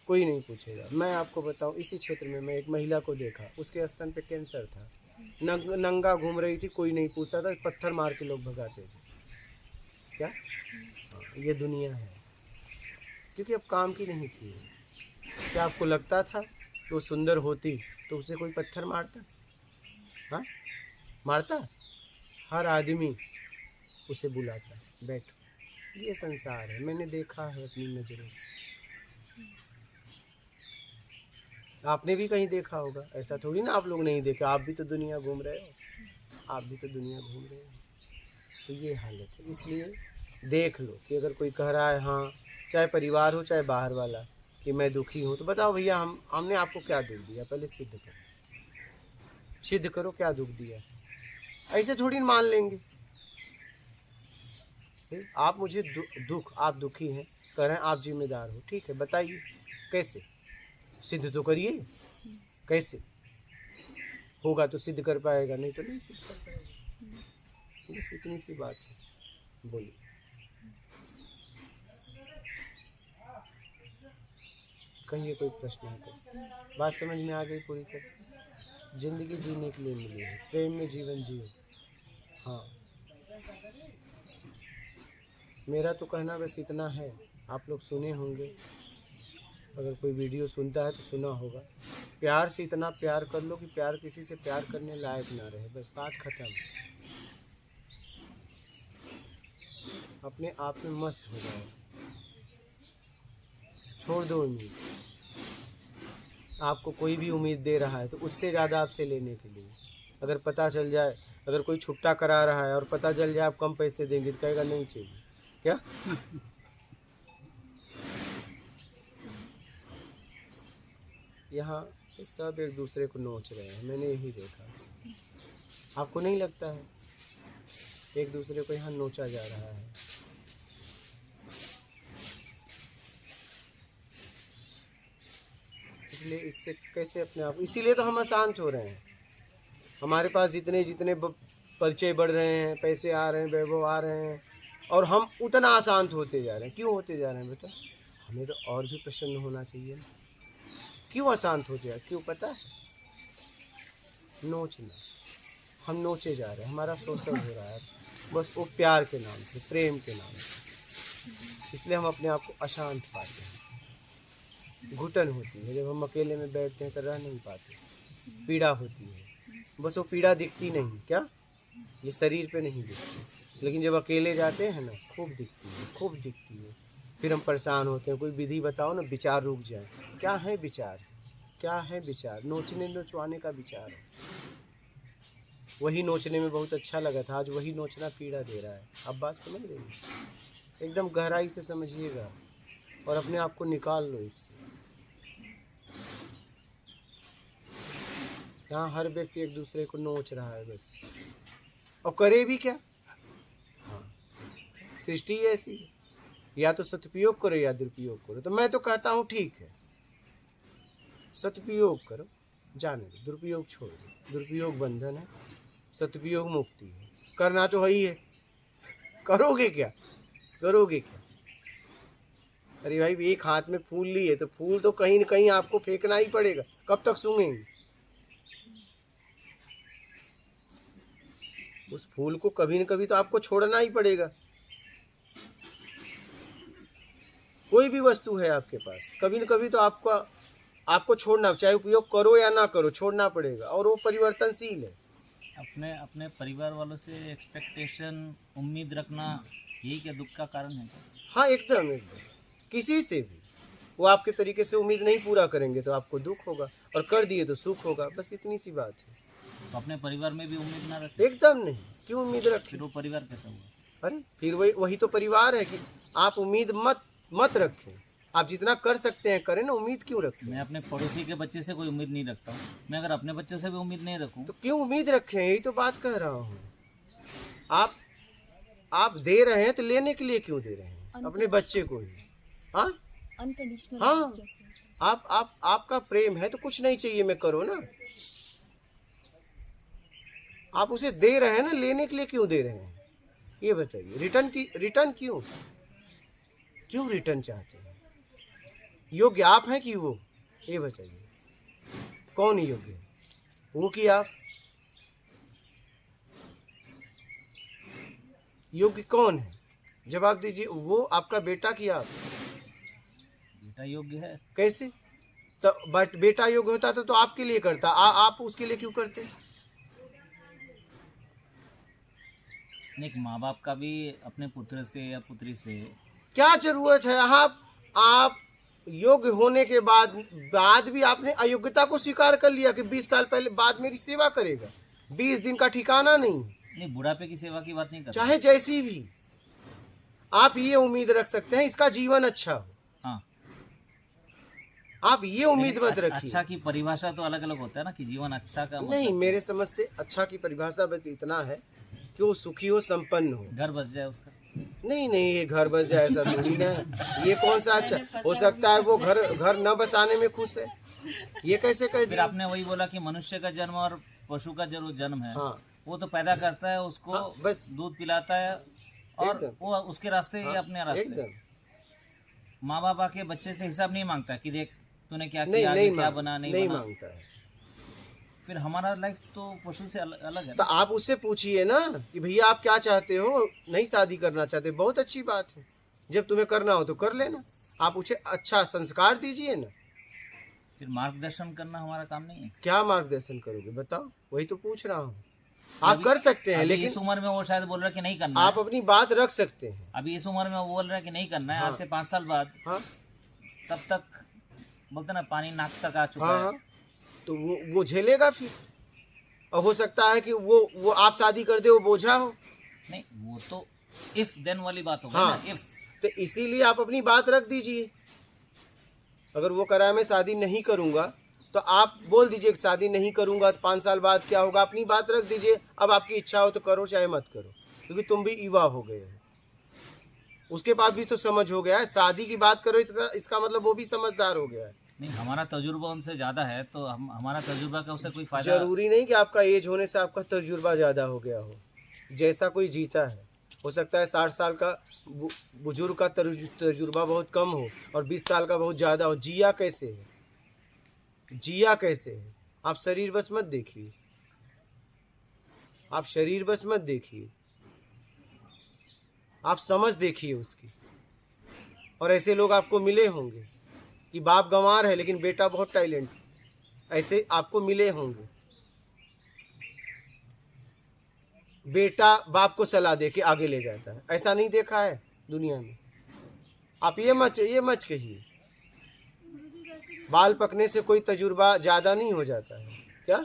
कोई नहीं पूछेगा। मैं आपको बताऊं, इसी क्षेत्र में मैं एक महिला को देखा, उसके स्तन पे कैंसर था, नंगा घूम रही थी, कोई नहीं पूछता था, पत्थर मार के लोग भगाते थे। क्या? हाँ, ये दुनिया है, क्योंकि अब काम की नहीं थी। क्या आपको लगता था कि वो सुंदर होती तो उसे कोई पत्थर मारता? हाँ, मारता? हर आदमी उसे बुलाता, बैठो। ये संसार है, मैंने देखा है अपनी नज़रों से। आपने भी कहीं देखा होगा, ऐसा थोड़ी ना आप लोग नहीं देखे, आप भी तो दुनिया घूम रहे हो, आप भी तो दुनिया घूम रहे हो। तो ये हालत है, इसलिए देख लो कि अगर कोई कह रहा है, हाँ, चाहे परिवार हो चाहे बाहर वाला, कि मैं दुखी हूँ, तो बताओ भैया, हमने आपको क्या दुख दिया? पहले सिद्ध करो, सिद्ध करो क्या दुख दिया। ऐसे थोड़ी मान लेंगे। आप मुझे दुख, आप दुखी हैं, कह रहे हैं आप जिम्मेदार हो, ठीक है, बताइए कैसे? सिद्ध तो करिए, कैसे होगा तो सिद्ध कर पाएगा, नहीं तो नहीं सिद्ध कर पाएगा। बस इतनी सी बात है। बोलिए। कहिए, कोई प्रश्न है तो। बात समझ में आ गई पूरी तरह? जिंदगी जीने के लिए मिली है, प्रेम में जीवन जियो। हाँ, मेरा तो कहना बस इतना है, आप लोग सुने होंगे, अगर कोई वीडियो सुनता है तो सुना होगा, प्यार से इतना प्यार कर लो कि प्यार किसी से प्यार करने लायक ना रहे, बस बात खत्म। अपने आप में मस्त हो जाओ, छोड़ दो उम्मीद। आपको कोई भी उम्मीद दे रहा है तो उससे ज़्यादा आपसे लेने के लिए, अगर पता चल जाए, अगर कोई छुट्टा करा रहा है और पता चल जाए आप कम पैसे देंगे तो कहेगा नहीं चाहिए। क्या? यहाँ सब एक दूसरे को नोच रहे हैं, मैंने यही देखा। आपको नहीं लगता है एक दूसरे को यहाँ नोचा जा रहा है? इसलिए इससे कैसे अपने आप, इसीलिए तो हम अशांत हो रहे हैं। हमारे पास जितने जितने परिचय बढ़ रहे हैं, पैसे आ रहे हैं, वैभव आ रहे हैं, और हम उतना अशांत होते जा रहे हैं। क्यों होते जा रहे हैं बेटा? हमें तो और भी प्रसन्न होना चाहिए ना। क्यों अशांत हो जाए? क्यों पता है? नोचना, हम नोचे जा रहे हैं, हमारा शोषण हो रहा है, बस वो प्यार के नाम से, प्रेम के नाम से। इसलिए हम अपने आप को अशांत पाते हैं, घुटन होती है, जब हम अकेले में बैठते हैं तो रह नहीं पाते, पीड़ा होती है, बस वो पीड़ा दिखती नहीं। क्या? ये शरीर पे नहीं दिखती, लेकिन जब अकेले जाते हैं ना, खूब दिखती है, खूब दिखती है। फिर हम परेशान होते हैं, कोई विधि बताओ ना, विचार रुक जाए। क्या है विचार? क्या है विचार? नोचने नोचवाने का विचार है। वही नोचने में बहुत अच्छा लगा था, आज वही नोचना पीड़ा दे रहा है। अब बात समझ रही है? एकदम गहराई से समझिएगा और अपने आप को निकाल लो इससे। यहाँ हर व्यक्ति एक दूसरे को नोच रहा है बस। और करे भी क्या? हाँ, सृष्टि ऐसी है, या तो सदुपयोग करो या दुरुपयोग करो। तो मैं तो कहता हूँ ठीक है, सदुपयोग करो, जाने दो, दुरुपयोग छोड़ दो। दुरुपयोग बंधन है, सदुपयोग मुक्ति है। करना तो है ही है, करोगे क्या? करोगे क्या? अरे भाई, एक हाथ में फूल लिए तो फूल तो कहीं न कहीं आपको फेंकना ही पड़ेगा। कब तक सूंघेंगे? उस फूल को कभी न कभी तो आपको छोड़ना ही पड़ेगा। कोई भी वस्तु है आपके पास, कभी न कभी तो आपको छोड़ना, चाहे उपयोग करो या ना करो, छोड़ना पड़ेगा, और वो परिवर्तनशील है। अपने अपने परिवार वालों से एक्सपेक्टेशन, उम्मीद रखना, यही क्या दुख का कारण है? हाँ, एकदम एकदम। किसी से भी वो आपके तरीके से उम्मीद नहीं पूरा करेंगे तो आपको दुख होगा, और कर दिए तो सुख होगा। बस इतनी सी बात है। तो अपने परिवार में भी उम्मीद ना रखें, एकदम नहीं, क्यों उम्मीद रखें? फिर वो परिवार कैसा हुआ? अरे फिर वही तो परिवार है कि आप उम्मीद मत रखें। आप जितना कर सकते हैं करें ना, उम्मीद क्यों रखें? मैं अपने पड़ोसी के बच्चे से कोई उम्मीद नहीं रखता हूँ, मैं अगर अपने बच्चे से भी उम्मीद नहीं रखूँ तो क्यों उम्मीद रखें? यही तो बात कह रहा हूँ। आप दे रहे हैं तो लेने के लिए क्यों दे रहे हैं? अपने बच्चे को ही। हाँ, अनकंडीशनल हाँ। जैसे आपका प्रेम है तो कुछ नहीं चाहिए, मैं करो ना। आप उसे दे रहे हैं ना, लेने के लिए क्यों दे रहे हैं? ये बताइए। रिटर्न क्यों रिटर्न चाहते हैं? योग्य आप हैं कि वो? ये बताइए, कौन योग्य है, वो कि आप? योग्य कौन है? जवाब दीजिए। वो आपका बेटा कि आप? बेटा योग्य है। कैसे? तो बट बेटा योग्य होता तो आपके लिए करता। आप उसके लिए क्यों करते? एक माँ बाप का भी अपने पुत्र से या पुत्री से क्या जरूरत है? आप योग्य होने के बाद भी आपने अयोग्यता को स्वीकार कर लिया कि 20 साल पहले बाद मेरी सेवा करेगा। 20 दिन का ठिकाना नहीं। बुढ़ापे की सेवा की बात नहीं कर चाहे जैसी भी आप ये उम्मीद रख सकते हैं इसका जीवन अच्छा हो। हाँ, आप ये उम्मीद मत रखिए। अच्छा की परिभाषा तो अलग अलग होता है ना, कि जीवन अच्छा का मतलब नहीं, मेरे समझ से अच्छा की परिभाषा बस इतना है कि वो सुखी हो, संपन्न हो, घर बस जाए उसका। नहीं, ये घर बस जाए ऐसा थोड़ी ना है। ये कौन सा अच्छा हो सकता है? वो घर न बसाने में खुश है, ये कैसे कह फिर दिया? आपने वही बोला कि मनुष्य का जन्म और पशु का जो जन्म है, हाँ, वो तो पैदा करता है उसको, हाँ, बस दूध पिलाता है और एकदम। वो उसके रास्ते हाँ, ही अपने रास्ते। एकदम माँ बाप आके बच्चे से हिसाब नहीं मांगता कि देख तूने क्या नहीं, किया, नहीं, क्या बना नहीं बना। मांगता है। फिर हमारा लाइफ तो पशु से अलग है तो ना। आप उससे पूछिए ना कि भैया आप क्या चाहते हो? नहीं शादी करना चाहते, बहुत अच्छी बात है। जब तुम्हें करना हो तो कर लेना। आप उसे अच्छा संस्कार दीजिए ना। फिर मार्गदर्शन करना हमारा काम नहीं है। क्या मार्गदर्शन करोगे बताओ? वही तो पूछ रहा हूँ। आप कर सकते हैं, अभी लेकिन इस उम्र में वो शायद बोल रहा है कि नहीं करना आप है। अपनी बात रख सकते हैं। अभी इस उम्र में वो बोल रहा है कि नहीं करना है, हाँ। आज से 5 साल बाद, हाँ, तब तक बोलते ना पानी नाक तक आ चुका हाँ, है। तो वो झेलेगा फिर। और हो सकता है कि वो आप शादी कर दे, वो बोझा हो। नहीं, वो तो इफ देन वाली बात हो गई हाँ, ना। इफ तो इसीलिए आप अपनी बात रख दीजिए। अगर वो करा मैं शादी नहीं करूंगा तो आप बोल दीजिए कि शादी नहीं करूंगा तो 5 साल बाद क्या होगा। अपनी बात रख दीजिए। अब आपकी इच्छा हो तो करो, चाहे मत करो, क्योंकि तुम भी युवा हो गए हो। उसके पास भी तो समझ हो गया है। शादी की बात करो इसका मतलब वो भी समझदार हो गया है। नहीं, हमारा तजुर्बा उनसे ज्यादा है, तो हमारा तजुर्बा का उससे कोई फायदा। जरूरी नहीं कि आपका एज होने से आपका तजुर्बा ज्यादा हो गया हो। जैसा कोई जीता है, हो सकता है 60 साल का बुजुर्ग का तजुर्बा बहुत कम हो और 20 साल का बहुत ज्यादा हो। जिया कैसे है? आप शरीर बस मत देखिए। आप समझ देखिए उसकी। और ऐसे लोग आपको मिले होंगे कि बाप गंवार है लेकिन बेटा बहुत टैलेंट, ऐसे आपको मिले होंगे। बेटा बाप को सलाह दे के आगे ले जाता है, ऐसा नहीं देखा है दुनिया में? आप ये मत कहिए। बाल पकने से कोई तजुर्बा ज्यादा नहीं हो जाता है क्या?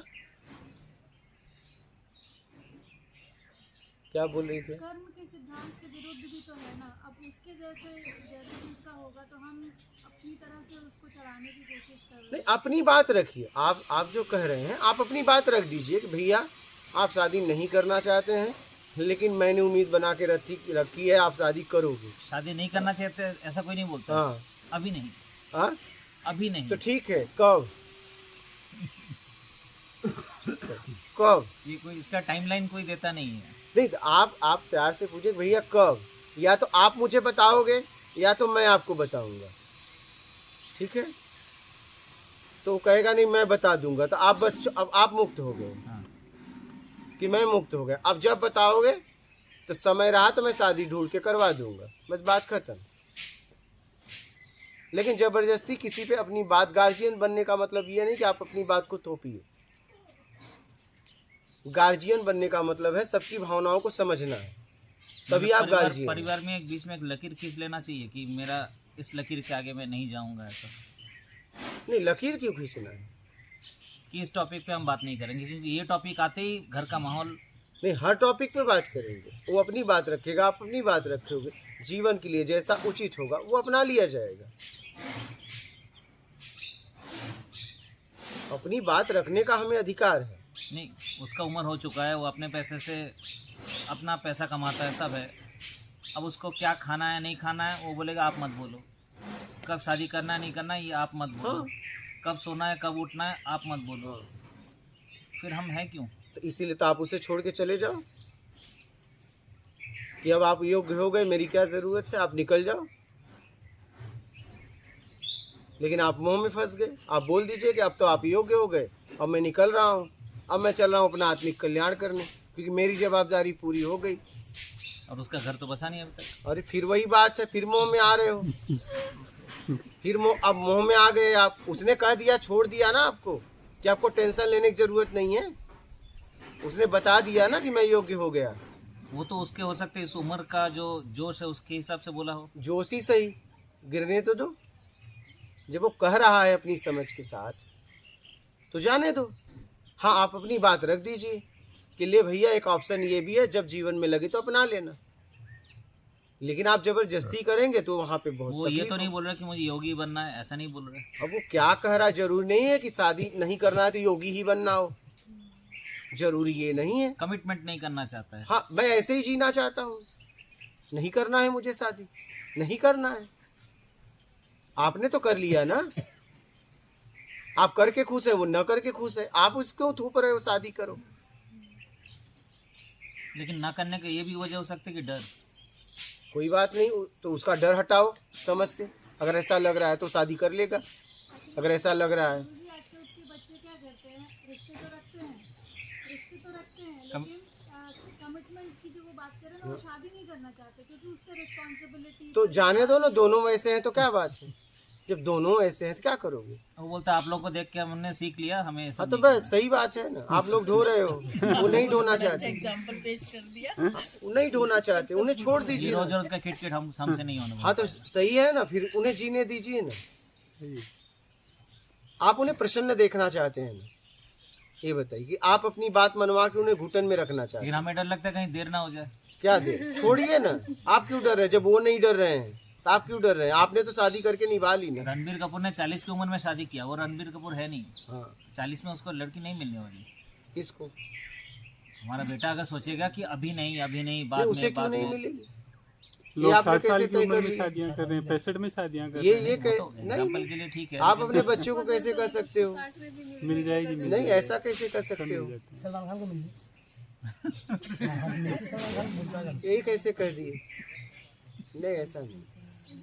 क्या बोल रही थी? कर्म के सिद्धांत के विरुद्ध भी तो है ना। अब उसके जैसे भी उसका होगा तो हम अपनी तरह से उसको चलाने की कोशिश कर रहे हैं। नहीं, अपनी बात रखिए। आप जो कह रहे हैं आप अपनी बात रख दीजिए कि भैया आप शादी नहीं करना चाहते हैं, लेकिन मैंने उम्मीद बना के रखी है आप शादी करोगे। शादी नहीं करना चाहते ऐसा कोई नहीं बोलता। हाँ अभी नहीं, हाँ अभी नहीं। तो ठीक है, कब कब? ये कोई इसका टाइमलाइन कोई देता नहीं है। नहीं तो आप प्यार से पूछे भैया कब, या तो आप मुझे बताओगे या तो मैं आपको बताऊंगा, ठीक है? तो वो कहेगा नहीं मैं बता दूंगा, तो आप बस अब आप मुक्त हो गए हाँ। कि मैं मुक्त हो गया। अब जब बताओगे तो समय रहा तो मैं शादी ढूंढ के करवा दूंगा, बस बात खत्म। लेकिन जबरदस्ती किसी पे अपनी बात, गार्जियन बनने का मतलब ये नहीं कि आप अपनी बात को थोपिए। गार्जियन बनने का मतलब है सबकी भावनाओं को समझना है, तभी आप गार्जियन। परिवार में एक बीच में एक लकीर खींच लेना चाहिए कि मेरा इस लकीर के आगे मैं नहीं जाऊंगा। ऐसा नहीं, लकीर क्यों खींचना है? कि इस टॉपिक पे हम बात नहीं करेंगे, क्योंकि ये टॉपिक आते ही घर का माहौल। नहीं, हर टॉपिक पे बात करेंगे। वो अपनी बात रखेगा, आप अपनी बात रखोगे। जीवन के लिए जैसा उचित होगा वो अपना लिया जाएगा। अपनी बात रखने का हमें अधिकार है। नहीं, उसका उम्र हो चुका है, वो अपने पैसे से अपना पैसा कमाता है, सब है। अब उसको क्या खाना है नहीं खाना है वो बोलेगा आप मत बोलो। कब शादी करना है नहीं करना है ये आप मत बोलो। हाँ। कब सोना है कब उठना है आप मत बोलो। फिर हम हैं क्यों? तो इसीलिए तो आप उसे छोड़ के चले जाओ कि अब आप योग्य हो गए, मेरी क्या जरूरत है, आप निकल जाओ। लेकिन आप मोह में फंस गए। आप बोल दीजिए कि अब तो आप योग्य हो गए, अब मैं निकल रहा हूँ, अब मैं चल रहा हूँ अपना आत्मिक कल्याण करने, क्योंकि मेरी जवाबदारी पूरी हो गई। और उसका घर तो बसा नहीं अभी तक। अरे फिर वही बात है, फिर मोह में आ रहे हो। फिर अब मोह में आ गए आप। उसने कह दिया, छोड़ दिया ना आपको कि आपको टेंशन लेने की जरूरत नहीं है। उसने बता दिया ना कि मैं योग्य हो गया। वो तो उसके हो सकते इस उम्र का जो जोश है उसके हिसाब से बोला हो। जोश ही सही, गिरने तो दो। जब वो कह रहा है अपनी समझ के साथ तो जाने दो। हाँ, आप अपनी बात रख दीजिए कि ले भैया एक ऑप्शन ये भी है, जब जीवन में लगे तो अपना लेना। लेकिन आप जबरदस्ती करेंगे तो वहाँ पे बहुत वो ये तकलीफ तो नहीं हो। बोल रहा कि मुझे योगी बनना है, ऐसा नहीं बोल रहे। अब वो क्या कह रहा है, जरूरी नहीं है कि शादी नहीं करना है तो योगी ही बनना हो, जरूरी ये नहीं है। कमिटमेंट नहीं करना चाहता है। हाँ, मैं ऐसे ही जीना चाहता हूँ, नहीं करना है मुझे शादी, नहीं करना है। आपने तो कर लिया ना, आप करके खुश है, वो न करके खुश है, आप उसको थोप रहे हो शादी करो। लेकिन ना करने का ये भी वजह हो सकती है कि डर। कोई बात नहीं, तो उसका डर हटाओ समझ से। अगर ऐसा लग रहा है तो शादी कर लेगा, अगर ऐसा लग रहा है। गुरुजी, आजकल के बच्चे क्या करते हैं, रिश्ते तो रखते हैं लेकिन कमिटमेंट की जो वो बात करें ना, वो शादी नहीं करना चाहते क्योंकि उससे रिस्पॉन्सिबिलिटी। तो जाने दो ना, दोनों वैसे हैं तो क्या बात है। जब दोनों ऐसे हैं तो क्या करोगे। वो बोलता है आप लोग को देख के हमने सीख लिया, हमें ऐसा हाँ तो नहीं बस सही बात है ना, आप लोग ढो रहे हो, वो नहीं ढोना चाहते। एग्जाम्पल पेश कर दिया। वो नहीं ढोना चाहते, उन्हें छोड़ करना। दीजिए रोज ना। रोज का खिटखिट हमसे नहीं होने हाँ तो सही है ना, फिर उन्हें जीने दीजिए ना। आप उन्हें प्रसन्न देखना चाहते हैं ना, ये बताइए कि आप अपनी बात मनवा के उन्हें घुटन में रखना चाहते लेकिन हैं। हमें डर लगता है कहीं देर ना हो जाए। क्या देर, छोड़िए ना। आप क्यों डर रहे हैं? जब वो नहीं डर रहे हैं तो आप क्यों डर रहे हैं? आपने तो शादी करके निभा ली ना। रणबीर कपूर ने 40 की उम्र में शादी किया, वो रणबीर कपूर है नहीं। हाँ, 40 में उसको लड़की नहीं मिलने वाली। किसको? हमारा बेटा अगर सोचेगा कि अभी नहीं नहीं, बाद उसे में क्यों बाद नहीं में, मिलेगी? लोग आपने 60 साल कैसे की तय उम्र कर में लिया? शादियां कर रहे हैं, 65 में शादियां कर ये रहे हैं। ये वो कह तो नहीं, एग्जाम्पल के लिए ठीक है। आप लेकिन अपने बच्चों को कैसे कर सकते हो? मिल जाएगी, मिल नहीं, जाएगी। ऐसा कैसे कर सकते मिल हो? जाते हैं। यही कैसे कह दिए? नहीं, ऐसा नहीं।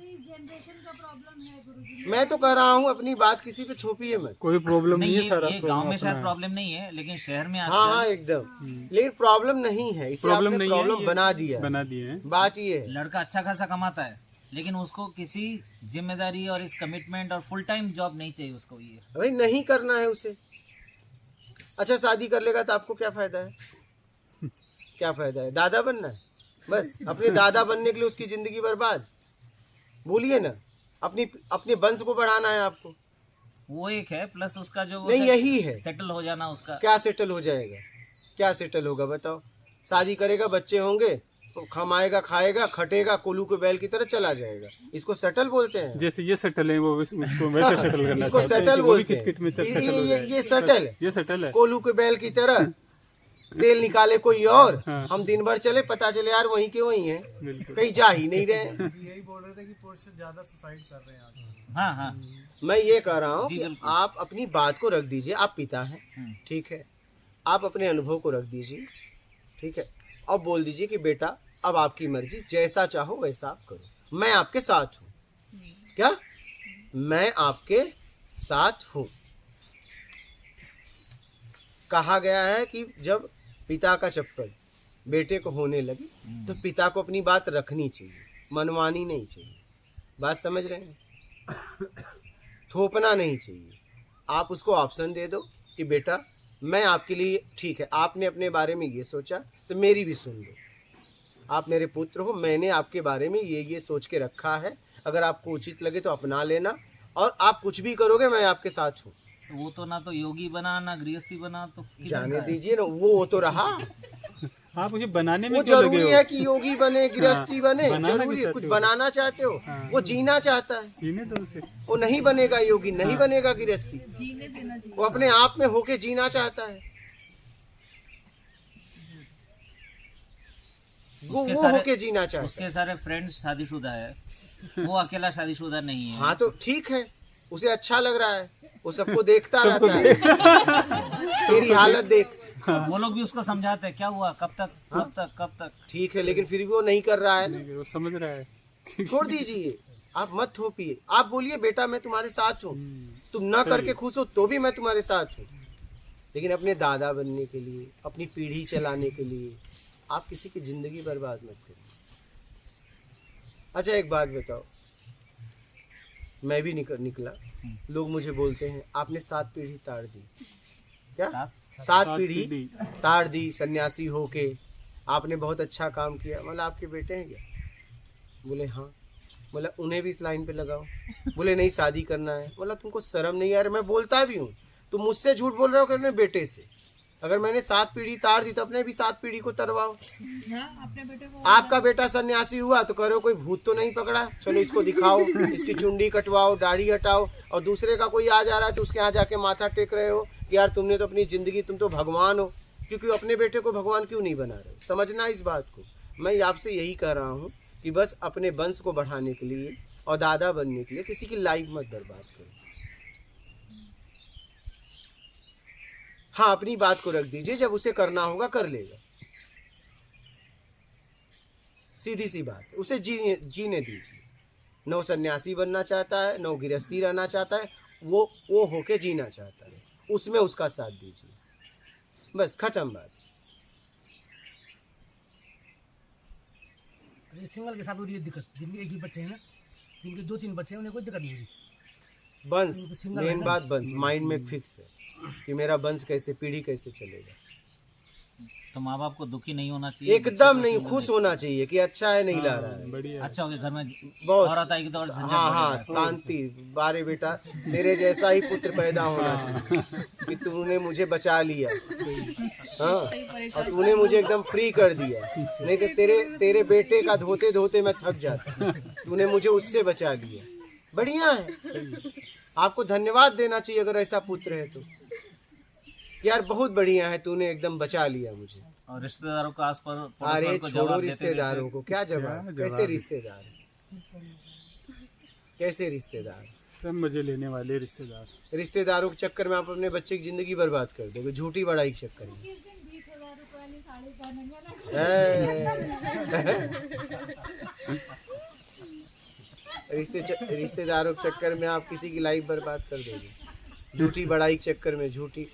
इस जनरेशन का प्रॉब्लम है गुरुजी। मैं तो कह रहा हूँ अपनी बात किसी पे थोपिए मत। कोई प्रॉब्लम नहीं, नहीं है, सारा ये गांव में प्रॉब्लम शायद अपना है। प्रॉब्लम नहीं है, लेकिन शहर में हाँ हाँ आजकल एकदम, लेकिन प्रॉब्लम नहीं है, इसे प्रॉब्लम आपने नहीं है, प्रॉब्लम ये बना दिया। बना दिए हैं। बात ये है। लड़का अच्छा खासा कमाता है, लेकिन उसको किसी जिम्मेदारी और इस कमिटमेंट और फुल टाइम जॉब नहीं चाहिए उसको। ये भाई नहीं करना है उसे। अच्छा, शादी कर लेगा तो आपको क्या फायदा है? क्या फायदा है? दादा बनना है बस? अपने दादा बनने के लिए उसकी जिंदगी बर्बाद? बोलिए ना, अपने वंश को बढ़ाना है आपको। वो एक है, प्लस उसका जो नहीं, यही है। सेटल हो जाना उसका। क्या सेटल हो जाएगा? क्या सेटल होगा बताओ? शादी करेगा, बच्चे होंगे, तो कमाएगा, खाएगा, खटेगा, कोल्हू के बैल की तरह चला जाएगा। इसको सेटल बोलते हैं। जैसे ये सेटल है, वो उसको वैसे सेटल करना इसको चाहते हैं सेटल कि वो भी बोलते हैं। किट-किट में सेटल हो जाए। ये सेटल है, ये सेटल है। कोल्हू के बैल की तरह तेल निकाले कोई और, हाँ। हम दिन भर चले पता चले यार वहीं के वहीं हैं, बिल्कुल। कहीं जा ही नहीं रहे। यही बोल रहे थे कि पुरुष ज्यादा सुसाइड कर रहे हैं आज। हाँ हाँ मैं ये कह रहा हूँ जी, कि बिल्कुल। आप अपनी बात को रख दीजिए, आप पिता हैं, हम्म, ठीक है, आप अपने अनुभव को रख दीजिए, ठीक है, और बोल दीजिए कि बेटा अब आपकी मर्जी, जैसा चाहो वैसा आप करो, मैं आपके साथ हूँ। क्या? मैं आपके साथ हूँ। कहा गया है कि जब पिता का चप्पल बेटे को होने लगी तो पिता को अपनी बात रखनी चाहिए, मनवानी नहीं चाहिए। बात समझ रहे हैं? थोपना नहीं चाहिए। आप उसको ऑप्शन दे दो कि बेटा मैं आपके लिए ठीक है, आपने अपने बारे में ये सोचा तो मेरी भी सुन लो, आप मेरे पुत्र हो, मैंने आपके बारे में ये सोच के रखा है, अगर आपको उचित लगे तो अपना लेना, और आप कुछ भी करोगे मैं आपके साथ हूँ। तो वो तो ना तो योगी बना ना गृहस्थी बना, तो किधर जाने का है? दीजिए ना, वो तो रहा, आप मुझे बनाने में वो क्यों लगे जरूरी हो? है कि योगी बने गृहस्थी बने, बनाना जरूरी भी है, कुछ चाहते हो। बनाना चाहते हो, हाँ। वो जीना चाहता है, जीने दो उसे। वो नहीं बनेगा योगी, नहीं बनेगा गृहस्थी, जीने देना चाहिए। वो अपने आप में होके जीना चाहता है, वो उसके वो सारे- होके जीना चाहता है। उसके सारे फ्रेंड्स शादीशुदा है, वो अकेला शादीशुदा नहीं है। हाँ तो ठीक है, उसे अच्छा लग रहा है, वो सबको देखता रहता है, तेरी हालत देख, वो लोग भी उसको समझाते हैं क्या हुआ, कब तक कब तक कब तक। ठीक है, लेकिन फिर भी वो नहीं कर रहा है ना, नहीं, वो समझ रहा है। छोड़ दीजिए, आप मत थोपिए, आप बोलिए बेटा मैं तुम्हारे साथ हूँ, तुम न करके खुश हो तो भी मैं तुम्हारे साथ हूँ, लेकिन अपने दादा बनने के लिए, अपनी पीढ़ी चलाने के लिए आप किसी की जिंदगी बर्बाद मत करिए। अच्छा एक बात बताओ, मैं भी निकला, लोग मुझे बोलते हैं आपने 7 पीढ़ी ताड़ दी। क्या? साथ 7 पीढ़ी ताड़ दी, सन्यासी होके आपने बहुत अच्छा काम किया। मतलब आपके बेटे हैं क्या? बोले हाँ। बोला उन्हें भी इस लाइन पे लगाओ। बोले नहीं शादी करना है। बोला तुमको शर्म नहीं आ रही? मैं बोलता भी हूँ, तुम मुझसे झूठ बोल रहे हो कि अपने बेटे से। अगर मैंने 7 पीढ़ी ताड़ दी तो अपने भी 7 पीढ़ी को तरवाओ। अपने बेटे को आपका बेटा सन्यासी हुआ तो करो कोई भूत तो नहीं पकड़ा, चलो इसको दिखाओ, इसकी चुंडी कटवाओ, दाढ़ी हटाओ, और दूसरे का कोई आ जा रहा है तो उसके यहाँ जाके माथा टेक रहे हो कि यार तुमने तो अपनी जिंदगी, तुम तो भगवान हो, क्योंकि अपने बेटे को भगवान क्यों नहीं बना रहे हो? समझना इस बात को। मैं आपसे यही कह रहा हूँ कि बस अपने वंश को बढ़ाने के लिए और दादा बनने के लिए किसी की लाइफ मत बर्बाद करो। हाँ अपनी बात को रख दीजिए, जब उसे करना होगा कर लेगा, सीधी सी बात है। उसे जीने दीजिए। न वो सन्यासी बनना चाहता है, न वो गृहस्थी रहना चाहता है, वो होके जीना चाहता है, उसमें उसका साथ दीजिए, बस खत्म बात। ये सिंगल के साथ हो रही है दिक्कत, जिनके एक ही बच्चे हैं ना, जिनके 2-3 बच्चे हैं उन्हें कोई दिक्कत नहीं हो रही। वंश, सिंगल है मेन ना। बात वंश, माइंड में फिक्स है कि मेरा वंश कैसे, पीढ़ी कैसे चलेगा। तो माँ बाप को दुखी नहीं होना चाहिए, एकदम नहीं, खुश होना चाहिए कि अच्छा है नहीं ला रहा है, बढ़िया। अच्छा हो गया घर में बहुत। औरत आएगी तो और झंझट हाँ हाँ बढ़ेगा। शांति। बारे बेटा तेरे जैसा ही पुत्र पैदा होना चाहिए कि तूने मुझे बचा लिया, हाँ, और तूने मुझे एकदम फ्री कर दिया, नहीं तो तेरे बेटे का धोते धोते मैं थक जाता, तूने मुझे उससे बचा लिया। बढ़िया है, आपको धन्यवाद देना चाहिए अगर ऐसा पुत्र है तो, यार बहुत बढ़िया है, तूने एकदम बचा लिया मुझे। और रिश्तेदारों का आस पास अरे को छोड़ो जवाब देते रिश्तेदारों को, क्या जवाब, क्या कैसे जवाब है? रिश्तेदार, कैसे रिश्तेदार? सब मजे लेने वाले रिश्तेदार। रिश्तेदारों के चक्कर में आप अपने बच्चे की जिंदगी बर्बाद कर दोगे, झूठी बड़ाई के चक्कर में। किस दिन 20,000 रुपए वाली साड़ी पहनेंगे ना? रिश्तेदारों के चक्कर में आप किसी की लाइफ बर्बाद कर दोगे, झूठी बड़ाई के चक्कर में, झूठी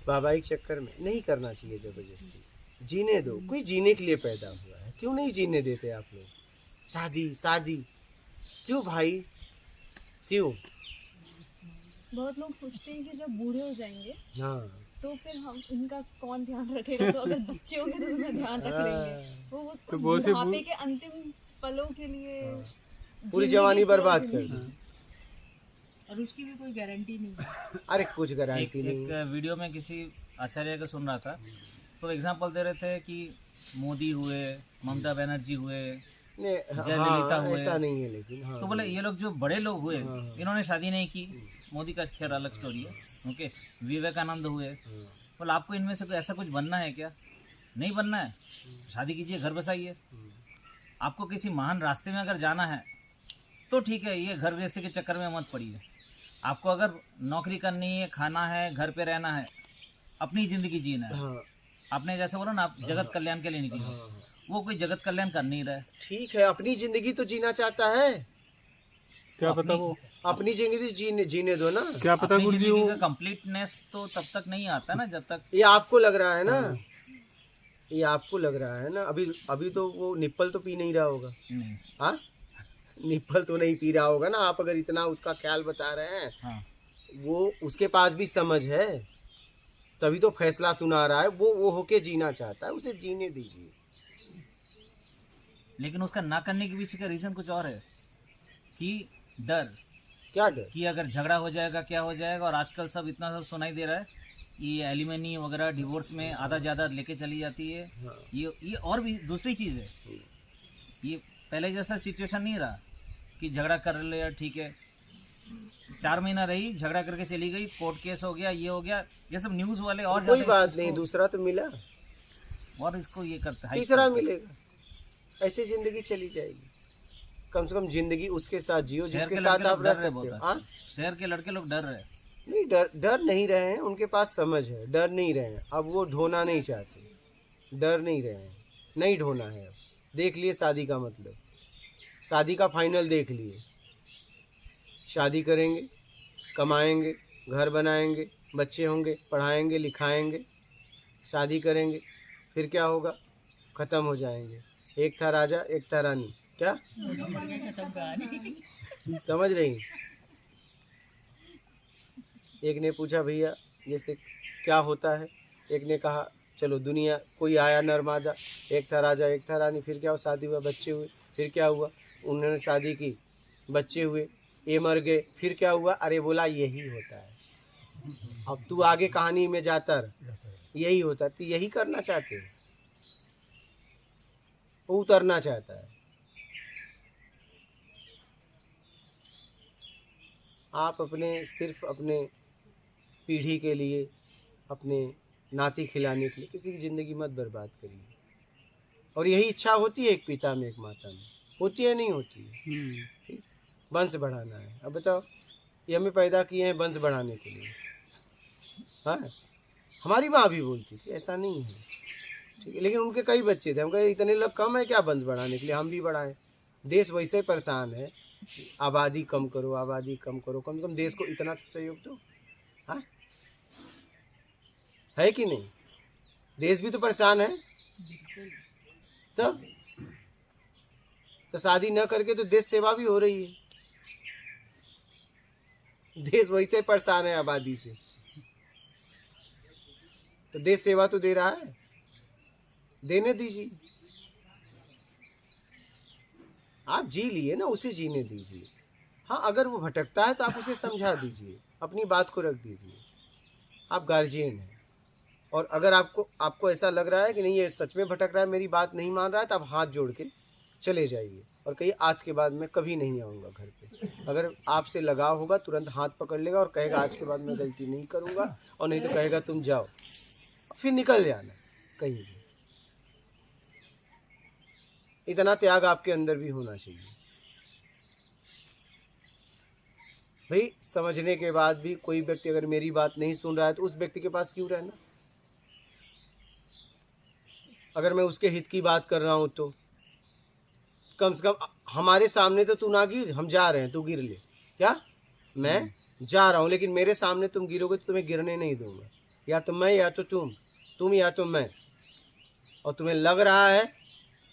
बाबाई के चक्कर में। नहीं करना चाहिए जबरदस्ती, जीने दो। कोई जीने के लिए पैदा हुआ है, क्यों नहीं जीने देते आप लोग? शादी क्यों भाई, क्यों? बहुत लोग सोचते हैं कि जब बूढ़े हो जाएंगे हाँ तो फिर हम इनका कौन ध्यान रखेगा, तो अगर बच्चे होंगे तो उनका ध्यान रख लेंगे। वो तो उस बहुत से बुढ़ापे के अंतिम पलों के लिए पूरी जिंदगी जवानी को बर्बाद कर जिंदगी- दी। और उसकी भी कोई गारंटी नहीं है। अरे कुछ एक, गारंटी नहीं। एक वीडियो में किसी आचार्य का सुन रहा था, तो एग्जांपल दे रहे थे कि मोदी हुए, ममता बनर्जी हुए, नहीं, जयललिता हाँ, हुए। ऐसा नहीं है, लेकिन हाँ, तो बोले ये लोग जो बड़े लोग हुए हाँ। इन्होंने शादी नहीं की। मोदी का खैर अलग स्टोरी है, ओके। विवेकानंद हुए, बोला आपको इनमें से ऐसा कुछ बनना है क्या? नहीं बनना है, शादी कीजिए, घर बसाइए। आपको किसी महान रास्ते में अगर जाना है तो ठीक है, ये घर गृहस्थी के चक्कर में मत पड़िए। आपको अगर नौकरी करनी है, खाना है, घर पे रहना है, अपनी ज़िंदगी जीना है। हाँ आपने जैसे बोला ना, आप जगत कल्याण के लिए निकले, हाँ, वो कोई जगत कल्याण कर नहीं रहा है। ठीक है, अपनी जिंदगी तो जीना चाहता है, क्या पता वो अपनी जिंदगी जीने दो ना। क्या पता अपनी गुरु जी जिंदगी वो का कंप्लीटनेस तो तब तक नहीं आता ना जब तक ये आपको लग रहा है ना, ये आपको लग रहा है ना। अभी तो वो निप्पल तो पी नहीं रहा होगा। नहीं। हाँ, निप्पल तो नहीं पी रहा होगा ना। आप अगर इतना उसका ख्याल बता रहे हैं, हाँ, वो उसके पास भी समझ है, तभी तो फैसला सुना रहा है। वो होके जीना चाहता है, उसे जीने दीजिए। लेकिन उसका ना करने के पीछे का रीजन कुछ और है कि डर, क्या डर? कि अगर झगड़ा हो जाएगा क्या हो जाएगा। और आजकल सब इतना सब सुनाई दे रहा है, ये एलिमनी वगैरह डिवोर्स में आधा ज़्यादा लेके चली जाती है। हाँ। ये और भी दूसरी चीज़ है, ये पहले जैसा सिचुएशन नहीं रहा कि झगड़ा कर लिया ठीक है, 4 महीना रही, झगड़ा करके चली गई, कोर्ट केस हो गया, ये हो गया, ये सब न्यूज़ वाले और कोई ज़्यादा बात इसको- नहीं, दूसरा तो मिला, और इसको ये करते हैं, तीसरा मिलेगा। ऐसे जिंदगी चली जाएगी। कम से कम जिंदगी उसके साथ जियो शहर जिसके के साथ लड़के आप लोग रह डर रहे सकते बहुत हो। आजकल। हाँ? शहर के लड़के लोग डर रहे। नहीं, डर नहीं रहे हैं, उनके पास समझ है, डर नहीं रहे हैं। अब वो ढोना नहीं चाहते, डर नहीं रहे हैं, नहीं ढोना है। अब देख लिए शादी का मतलब, शादी का फाइनल देख लिए। शादी करेंगे, कमाएंगे, घर बनाएंगे, बच्चे होंगे, पढ़ाएंगे लिखाएंगे, शादी करेंगे, फिर क्या होगा? ख़त्म हो जाएंगे। एक था राजा, एक था रानी। क्या खत्म कहानी। समझ रही? एक ने पूछा भैया जैसे क्या होता है, एक ने कहा चलो दुनिया, कोई आया नरमादा, एक था राजा एक था रानी, फिर क्या हुआ? शादी हुआ, बच्चे हुए, फिर क्या हुआ? उन्होंने शादी की, बच्चे हुए, ये मर गए, फिर क्या हुआ? अरे बोला यही होता है। अब तू आगे कहानी में जाता रह, यही होता है। तो यही करना चाहते हो, वो उतरना चाहता है। आप सिर्फ अपने पीढ़ी के लिए, अपने नाती खिलाने के लिए किसी की ज़िंदगी मत बर्बाद करिए। और यही इच्छा होती है एक पिता में, एक माता में, होती है नहीं होती है? ठीक, वंश बढ़ाना है। अब बताओ, ये हमें पैदा किए हैं वंश बढ़ाने के लिए। हाँ, हमारी माँ भी बोलती थी, ऐसा नहीं है, ठीक है। लेकिन उनके कई बच्चे थे, हम कहे इतने लोग कम है क्या वंश बढ़ाने के लिए, हम भी बढ़ाएं। देश वैसे परेशान है, आबादी कम करो, आबादी कम करो, कम से कम देश को इतना तो सहयोग दो। हाँ, है कि नहीं? देश भी तो परेशान है। तब तो शादी न करके तो देश सेवा भी हो रही है। देश वैसे परेशान है आबादी से, तो देश सेवा तो दे रहा है, देने दीजिए। आप जी लिए ना, उसे जीने दीजिए। हाँ, अगर वो भटकता है तो आप उसे समझा दीजिए, अपनी बात को रख दीजिए। आप गार्जियन हैं, और अगर आपको ऐसा लग रहा है कि नहीं ये सच में भटक रहा है, मेरी बात नहीं मान रहा है, तो आप हाथ जोड़ के चले जाइए और कहिए आज के बाद मैं कभी नहीं आऊँगा घर पे। अगर आपसे लगाव होगा तुरंत हाथ पकड़ लेगा और कहेगा आज के बाद मैं गलती नहीं करूँगा, और नहीं तो कहेगा तुम जाओ, फिर निकल जाना कहीं भी। इतना त्याग आपके अंदर भी होना चाहिए भाई। समझने के बाद भी कोई व्यक्ति अगर मेरी बात नहीं सुन रहा है तो उस व्यक्ति के पास क्यों रहना? अगर मैं उसके हित की बात कर रहा हूं तो कम से कम हमारे सामने तो तू ना गिर, हम जा रहे हैं, तू गिर ले। क्या? मैं जा रहा हूं, लेकिन मेरे सामने तुम गिरोगे तो तुम्हें गिरने नहीं दूंगा। या तो मैं या तो तुम या तो मैं। और तुम्हें लग रहा है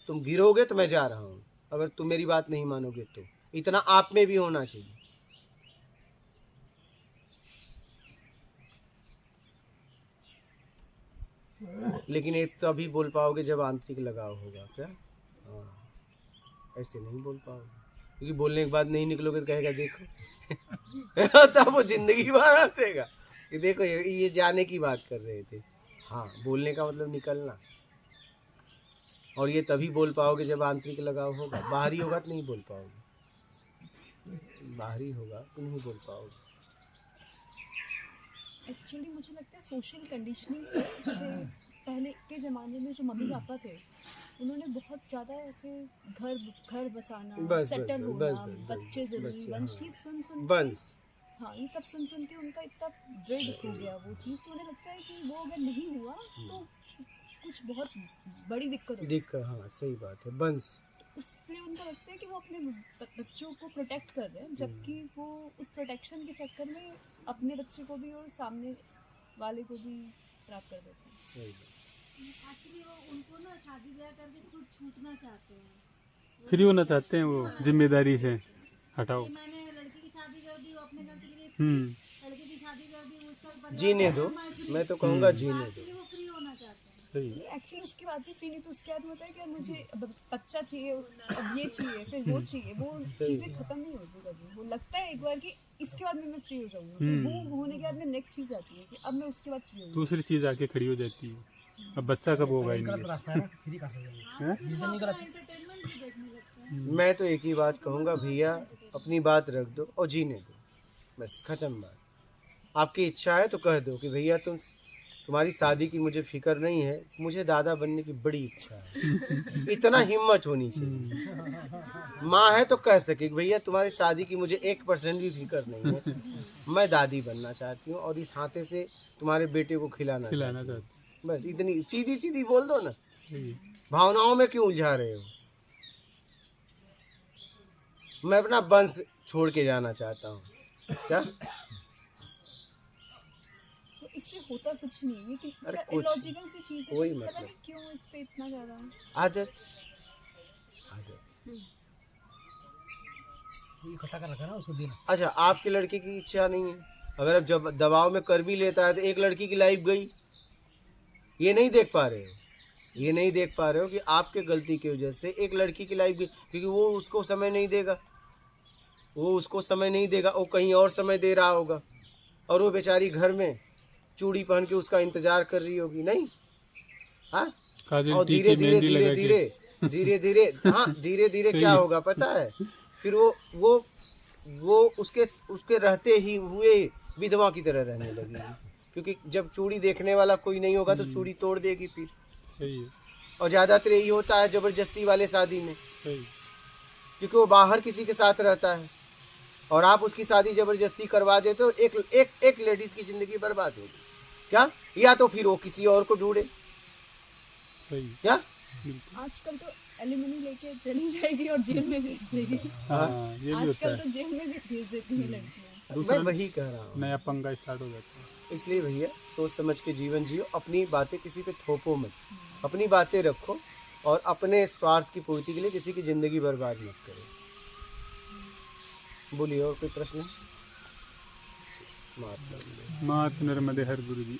तुम गिरोगे तो मैं जा रहा हूं, अगर तुम मेरी बात नहीं मानोगे तो। इतना आप में भी होना चाहिए। लेकिन ये तभी बोल पाओगे जब आंतरिक लगाव होगा। क्या? हाँ, ऐसे नहीं बोल पाओगे, क्योंकि बोलने के बाद नहीं निकलोगे तो कहेगा देखो तब वो जिंदगी भर हंसेगा कि देखो ये जाने की बात कर रहे थे। हाँ, बोलने का मतलब निकलना। और ये तभी बोल पाओगे जब आंतरिक लगाव होगा। बाहरी होगा तो नहीं बोल पाओगे, बाहरी होगा तो नहीं बोल पाओगे। एक्चुअली मुझे लगता है सोशल कंडीशनिंग से, जैसे पहले के ज़माने में जो मम्मी पापा थे उन्होंने बहुत ज़्यादा ऐसे घर बसाना, बस, सेटल बस, होना, बस, बस, बच्चे ज़रूरी, बच्चे, वंश हाँ। चीज़ सुन बंस हाँ ये सब सुन के उनका इतना दृढ़ हो गया वो चीज़, तो उन्हें लगता है कि वो अगर नहीं हुआ तो कुछ बहुत बड़ी दिक्कत होगी। दिक्कत, हाँ सही बात है, बंस। इसलिए उनको लगता है कि वो अपने बच्चों को प्रोटेक्ट कर रहे हैं, जबकि वो उस प्रोटेक्शन के चक्कर में अपने बच्चे को भी और सामने वाले को भी खराब कर देते हैं। सही बात। एक्चुअली वो उनको ना शादी ब्याह करके खुद छूटना चाहते हैं, फ्री होना चाहते हैं वो जिम्मेदारी से, हटाओ। कि मैंने लड़की की शादी कर दी, वो अपने घर चली गई, लड़के की शादी कर दी, उसका परिवार जीने दो, मैं तो कहूँगा जीने दो। एक्चुअली वो फ्री होना चाहते हैं। सही। एक्चुअली उसके बाद भी फील नहीं, तो उसके बाद होता है कि मुझे अब बच्चा चाहिए, अब ये चाहिए, फिर वो चाहिए, वो चीज़ें खत्म नहीं होती कभी। वो लगता है एक बार कि इसके बाद में मैं फ्री हो जाऊंगा, फिर वो होने के बाद में नेक्स्ट चीज़ आती है कि अब मैं उसके बाद फ्री हो दूसरी चीज आके खड़ी हो जाती है, अब बच्चा कब होगा ये गलत इनके। रास्ता है ना, फ्री कहाँ से जाएंगे? फिर वो अपना एंटरटेनमेंट भी देखने लगते हैं। मैं तो एक ही बात कहूँगा, भैया अपनी बात रख दो और जीने दो, बस खत्म बात। आपकी इच्छा है तो कह दो कि भैया तुम्हारी शादी की मुझे फिक्र नहीं है, मुझे दादा बनने की बड़ी इच्छा है। इतना हिम्मत होनी चाहिए। माँ है तो कह सके कि भैया तुम्हारी शादी की मुझे 1% भी फिक्र नहीं है, मैं दादी बनना चाहती हूँ और इस हाथे से तुम्हारे बेटे को खिलाना चाहती हूँ। बस इतनी सीधी सीधी बोल दो ना, भावनाओं में क्यों उलझा रहे हो। मैं अपना वंश छोड़ के जाना चाहता हूँ। क्या तो इससे होता कुछ नहीं है, कि अरे कुछ इलॉजिकल सी चीज़ है, कोई पता मतलब। नहीं क्यों इस पे इतना ज़्यादा आदत इकट्ठा कर रखा ना उसको देना। अच्छा, आपके लड़के की इच्छा नहीं है, अगर अब जब दबाव में कर भी लेता है तो एक लड़की की लाइफ गई। ये नहीं देख पा रहे हो, ये नहीं देख पा रहे हो कि आपके गलती की वजह से एक लड़की की लाइफ गई, क्योंकि वो उसको समय नहीं देगा, वो उसको समय नहीं देगा, वो कहीं और समय दे रहा होगा और वो बेचारी घर में चूड़ी पहन के उसका इंतजार कर रही होगी। नहीं, हाँ, और धीरे धीरे धीरे धीरे धीरे धीरे हाँ धीरे धीरे क्या होगा पता है, फिर वो उसके रहते ही हुए विधवा की तरह रहने लगेगी, क्योंकि जब चूड़ी देखने वाला कोई नहीं होगा तो चूड़ी तोड़ देगी फिर। सही है, और ज्यादातर यही होता है जबरदस्ती वाले शादी में, सही। क्योंकि वो बाहर किसी के साथ रहता है और आप उसकी शादी जबरदस्ती करवा देते हो, एक लेडीज की जिंदगी बर्बाद होगी। क्या, या तो फिर वो किसी और को ढूंढे। सही। क्या, आजकल तो एलिमनी लेके चली जाएगी और जेल में भेज देगी। हाँ, ये भी होता आजकल है, तो जेल में भी भेज देती है लड़कियां। मैं वही कह रहा हूँ। नया पंगा स्टार्ट हो जाता है। इसलिए भैया सोच समझ के जीवन जियो, अपनी बातें किसी पे थोपो मत, अपनी बातें रखो और अपने स्वार्थ की पूर्ति के लिए किसी की जिंदगी बर्बाद मत करो। बोलिए, और कोई प्रश्न? मात नर्मदे हर गुरु जी।